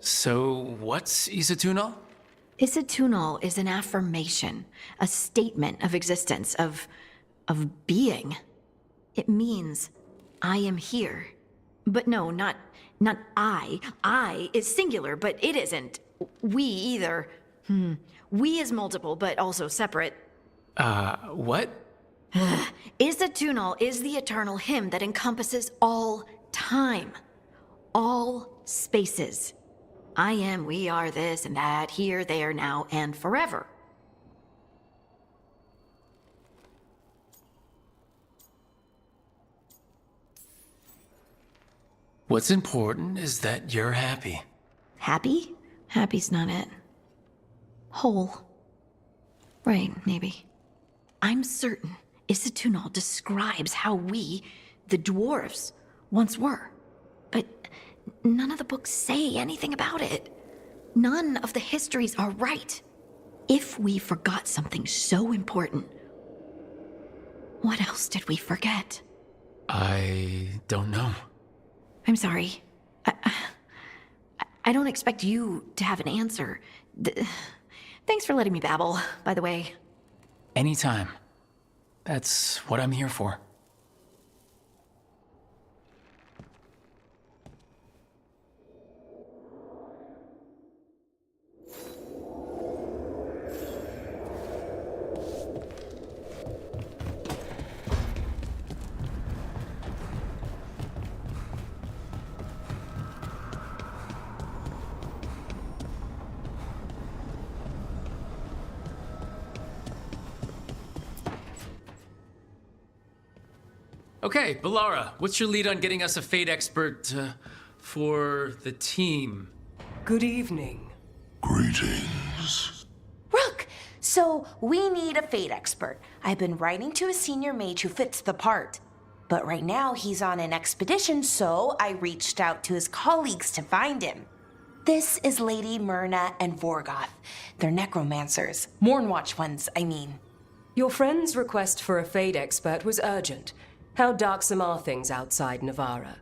So, what's Isatunal? Isatunal is an affirmation, a statement of existence, of being. It means, I am here. But no, not I. I is singular, but it isn't. We either. We is multiple, but also separate. What? Isatunal is the eternal hymn that encompasses all time. All spaces. I am, we are, this and that, here, there, now, and forever. What's important is that you're happy. Happy? Happy's not it. Whole. Right, maybe. I'm certain Isatunal describes how we, the dwarves, once were. But none of the books say anything about it. None of the histories are right. If we forgot something so important, what else did we forget? I don't know. I'm sorry. I don't expect you to have an answer. Thanks for letting me babble, by the way. Anytime. That's what I'm here for. Okay, Balara, what's your lead on getting us a Fate expert for the team? Good evening. Greetings. Rook! So, we need a Fate expert. I've been writing to a senior mage who fits the part. But right now, he's on an expedition, so I reached out to his colleagues to find him. This is Lady Myrna and Vorgoth. They're necromancers. Mournwatch ones, I mean. Your friend's request for a Fate expert was urgent. How darksome are things outside Navarra?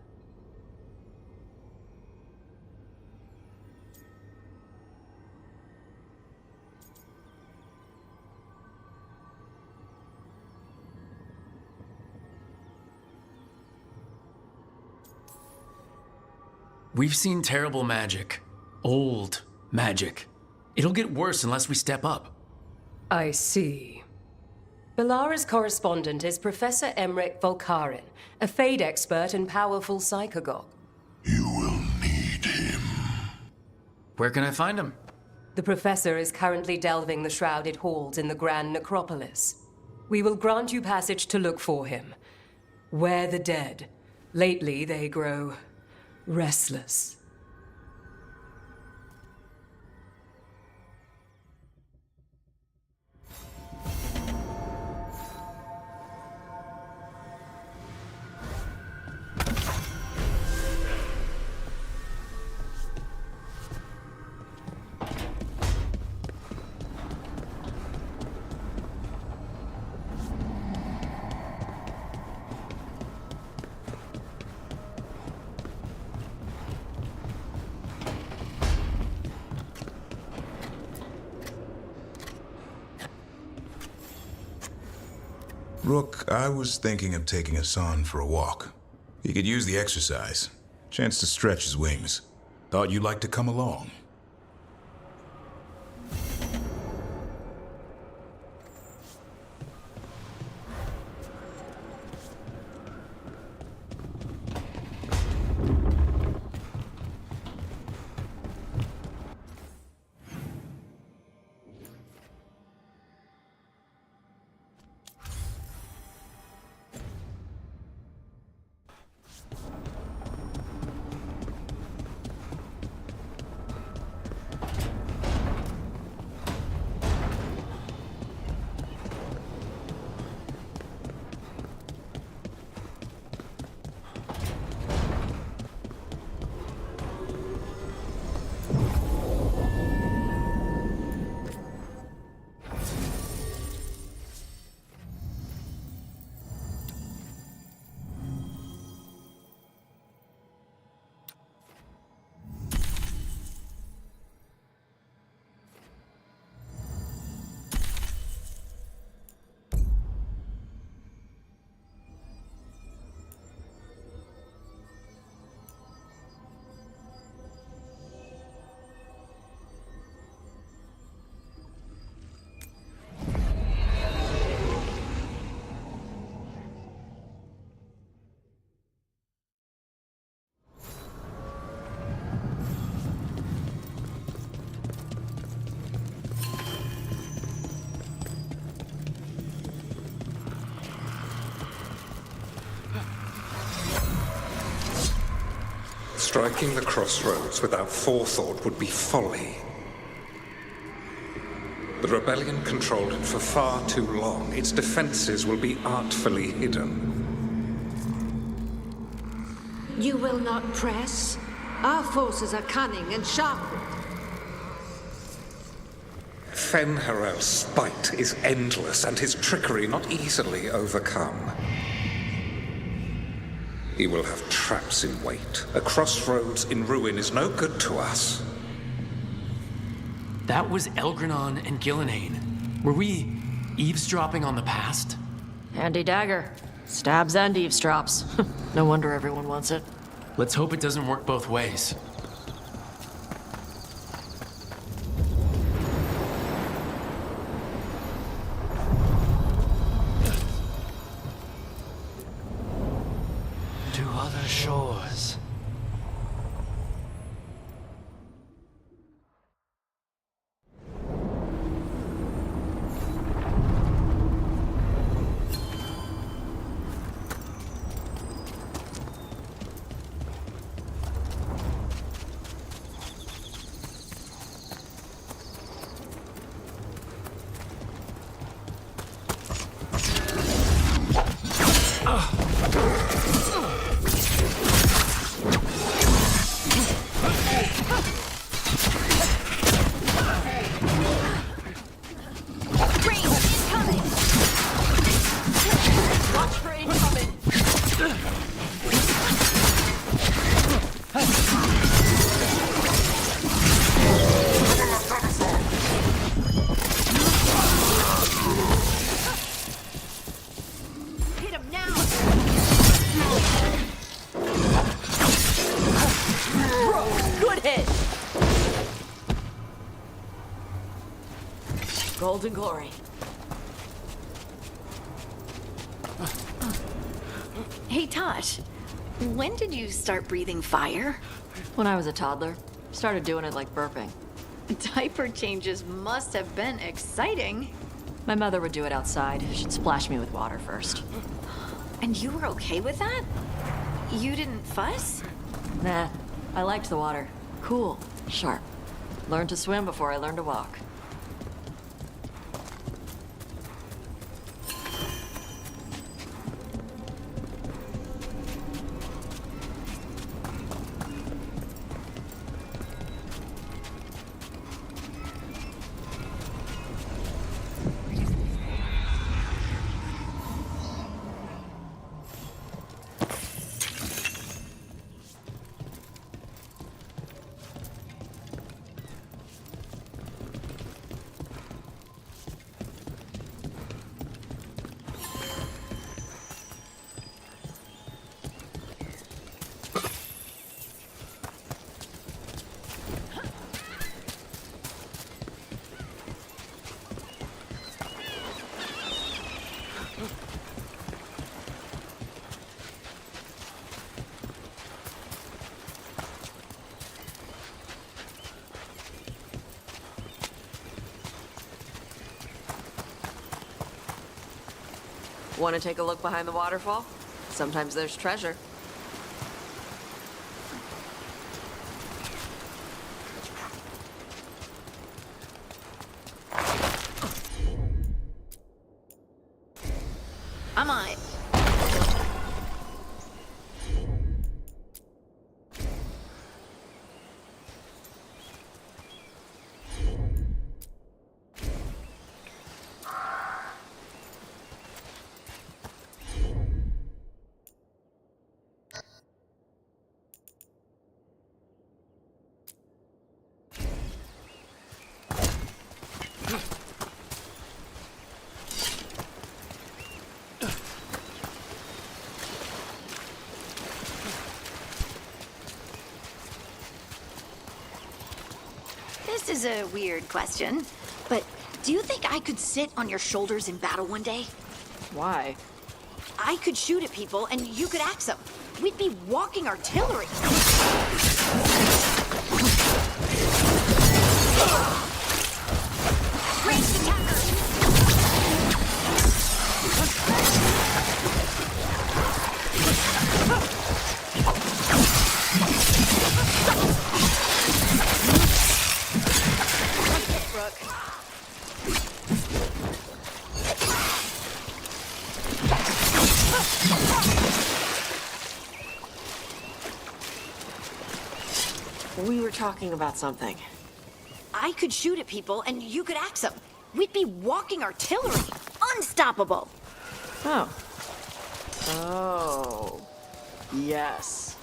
We've seen terrible magic. Old magic. It'll get worse unless we step up. I see. Balara's correspondent is Professor Emmerich Volkarin, a Fade expert and powerful psychagogue. You will need him. Where can I find him? The professor is currently delving the shrouded halls in the Grand Necropolis. We will grant you passage to look for him. Where the dead. Lately they grow restless. Rook, I was thinking of taking Hassan for a walk. He could use the exercise. Chance to stretch his wings. Thought you'd like to come along. Striking the crossroads without forethought would be folly. The rebellion controlled it for far too long. Its defenses will be artfully hidden. You will not press? Our forces are cunning and sharpened. Fen'Harel's spite is endless and his trickery not easily overcome. He will have traps in wait. A crossroads in ruin is no good to us. That was Elgranon and Gillenane. Were we eavesdropping on the past? Handy dagger. Stabs and eavesdrops. No wonder everyone wants it. Let's hope it doesn't work both ways. To other shores. Golden glory. Hey, Tosh. When did you start breathing fire? When I was a toddler. Started doing it like burping. Diaper changes must have been exciting. My mother would do it outside. She'd splash me with water first. And you were okay with that? You didn't fuss? Nah, I liked the water. Cool, sharp. Learned to swim before I learned to walk. Want to take a look behind the waterfall? Sometimes there's treasure. I'm on it. This is a weird question, but do you think I could sit on your shoulders in battle one day? Why? I could shoot at people and you could axe them. We'd be walking artillery. Ranged attacker! We were talking about something. I could shoot at people and you could axe them. We'd be walking artillery. Unstoppable. Oh. Oh. Yes.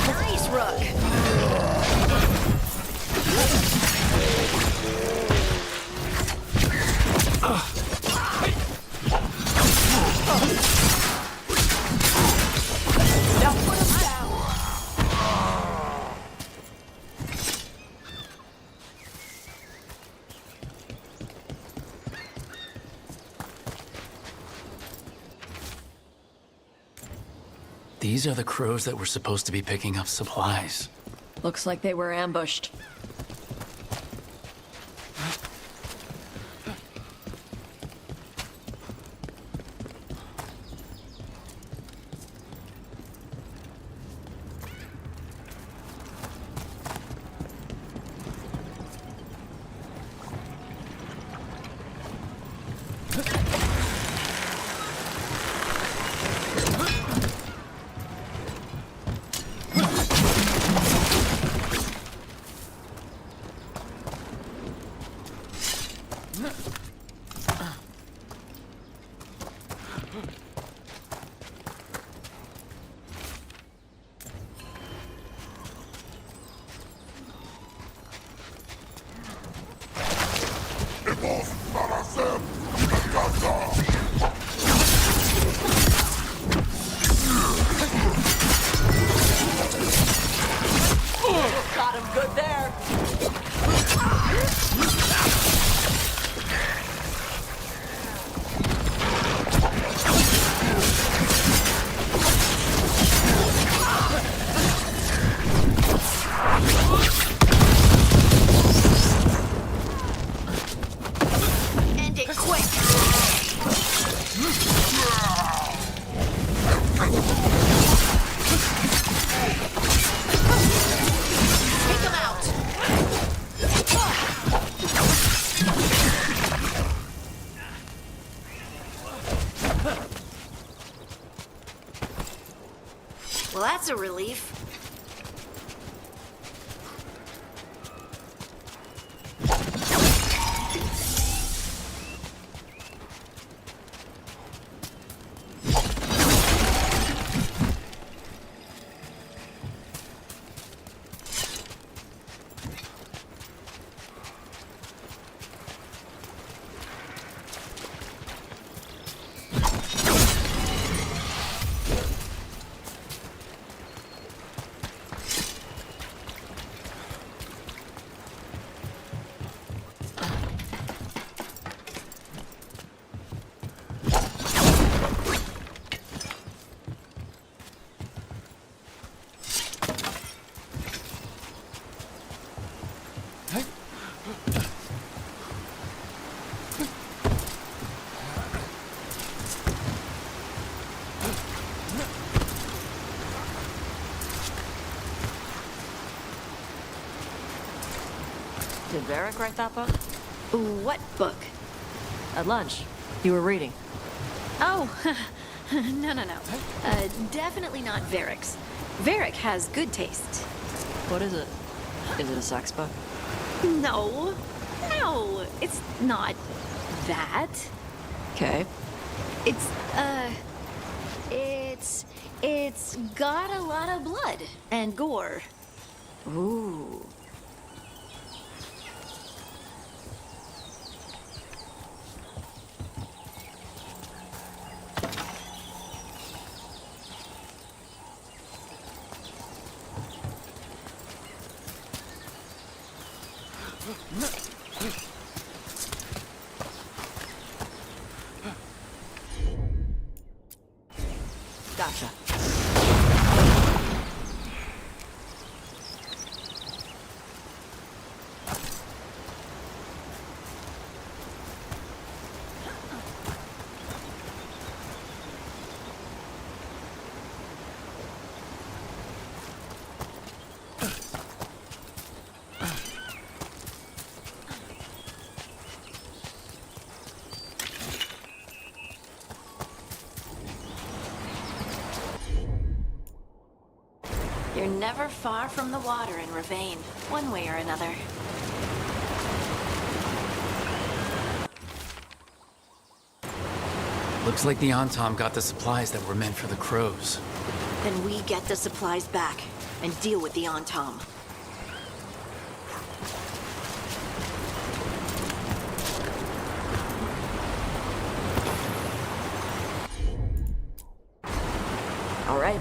Nice, Rook. Now put him down. These are the crows that were supposed to be picking up supplies. Looks like they were ambushed. Got him good there. that's a relief. Did Varric write that book? What book? At lunch. You were reading. Oh, no. Definitely not Varric's. Varric has good taste. What is it? Is it a sex book? No, it's not that. Okay. It's got a lot of blood and gore. Ooh. Gotcha. You're never far from the water in Ravane, one way or another. Looks like the Antom got the supplies that were meant for the crows. Then we get the supplies back and deal with the Antom. All right.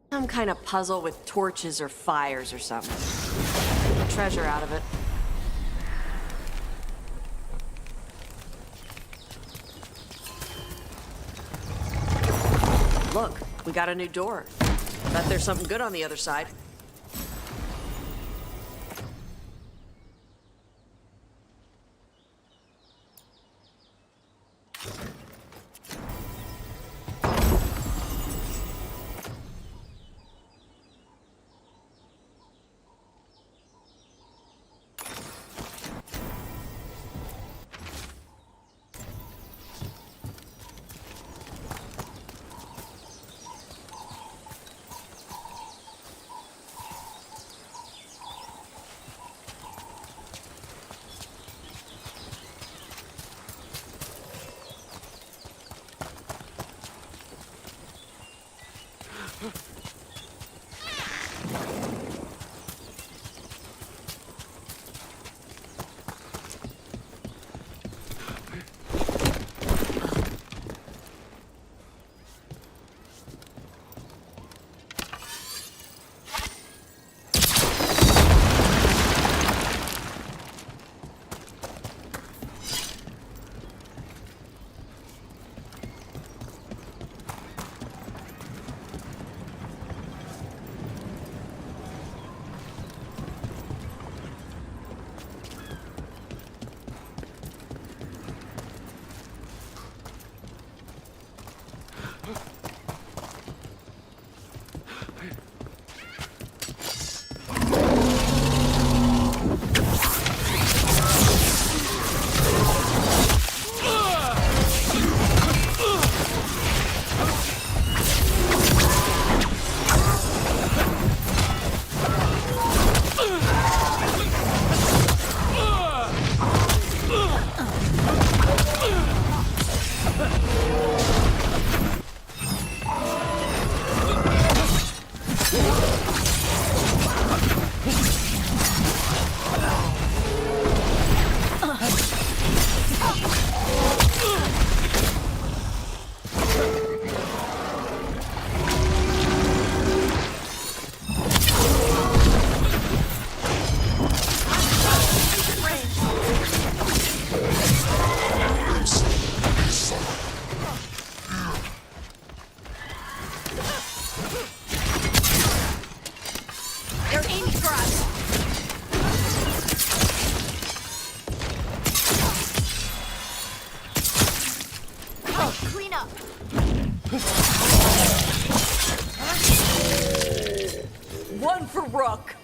Some kind of puzzle with torches or fires or something. Get treasure out of it. Look, we got a new door. Bet there's something good on the other side. One for Rook.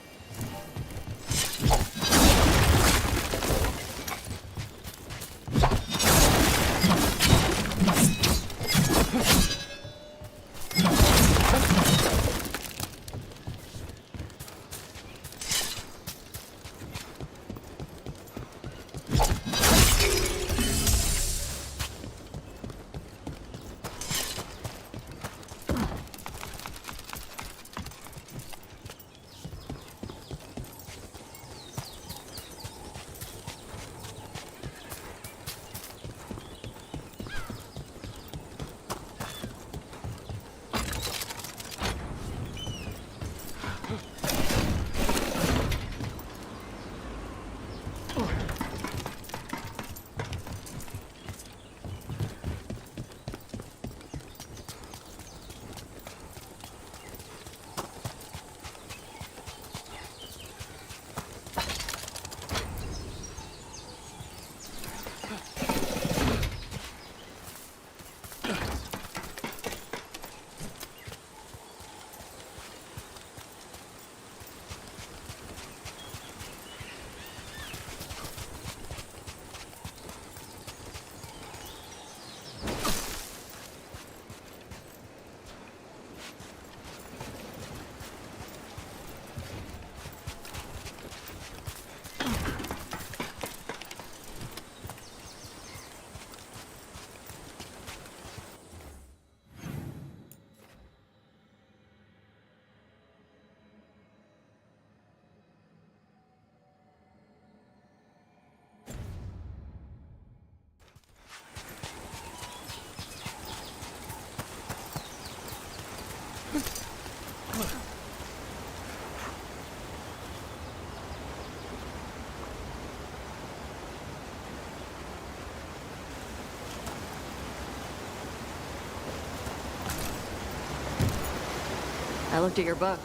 I looked at your book.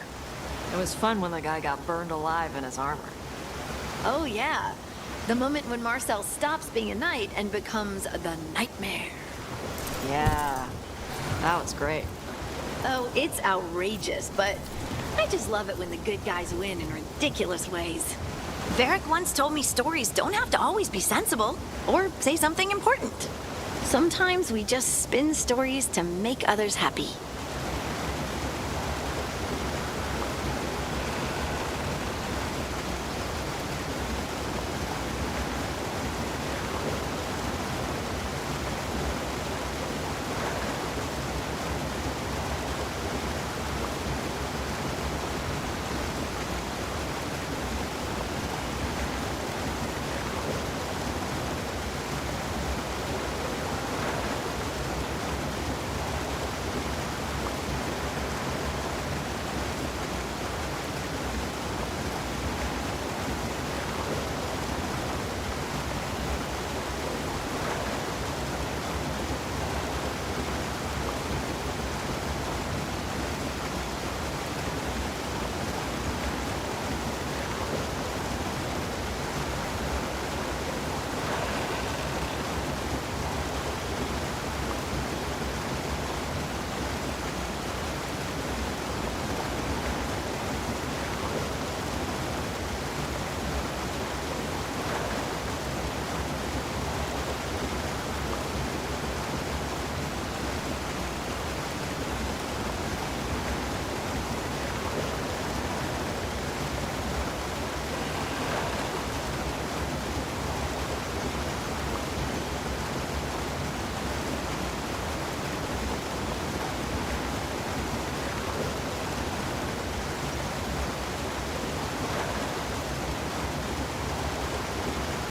It was fun when the guy got burned alive in his armor. Oh, yeah. The moment when Marcel stops being a knight and becomes the Nightmare. Yeah, that was great. Oh, it's outrageous, but I just love it when the good guys win in ridiculous ways. Varric once told me stories don't have to always be sensible or say something important. Sometimes we just spin stories to make others happy.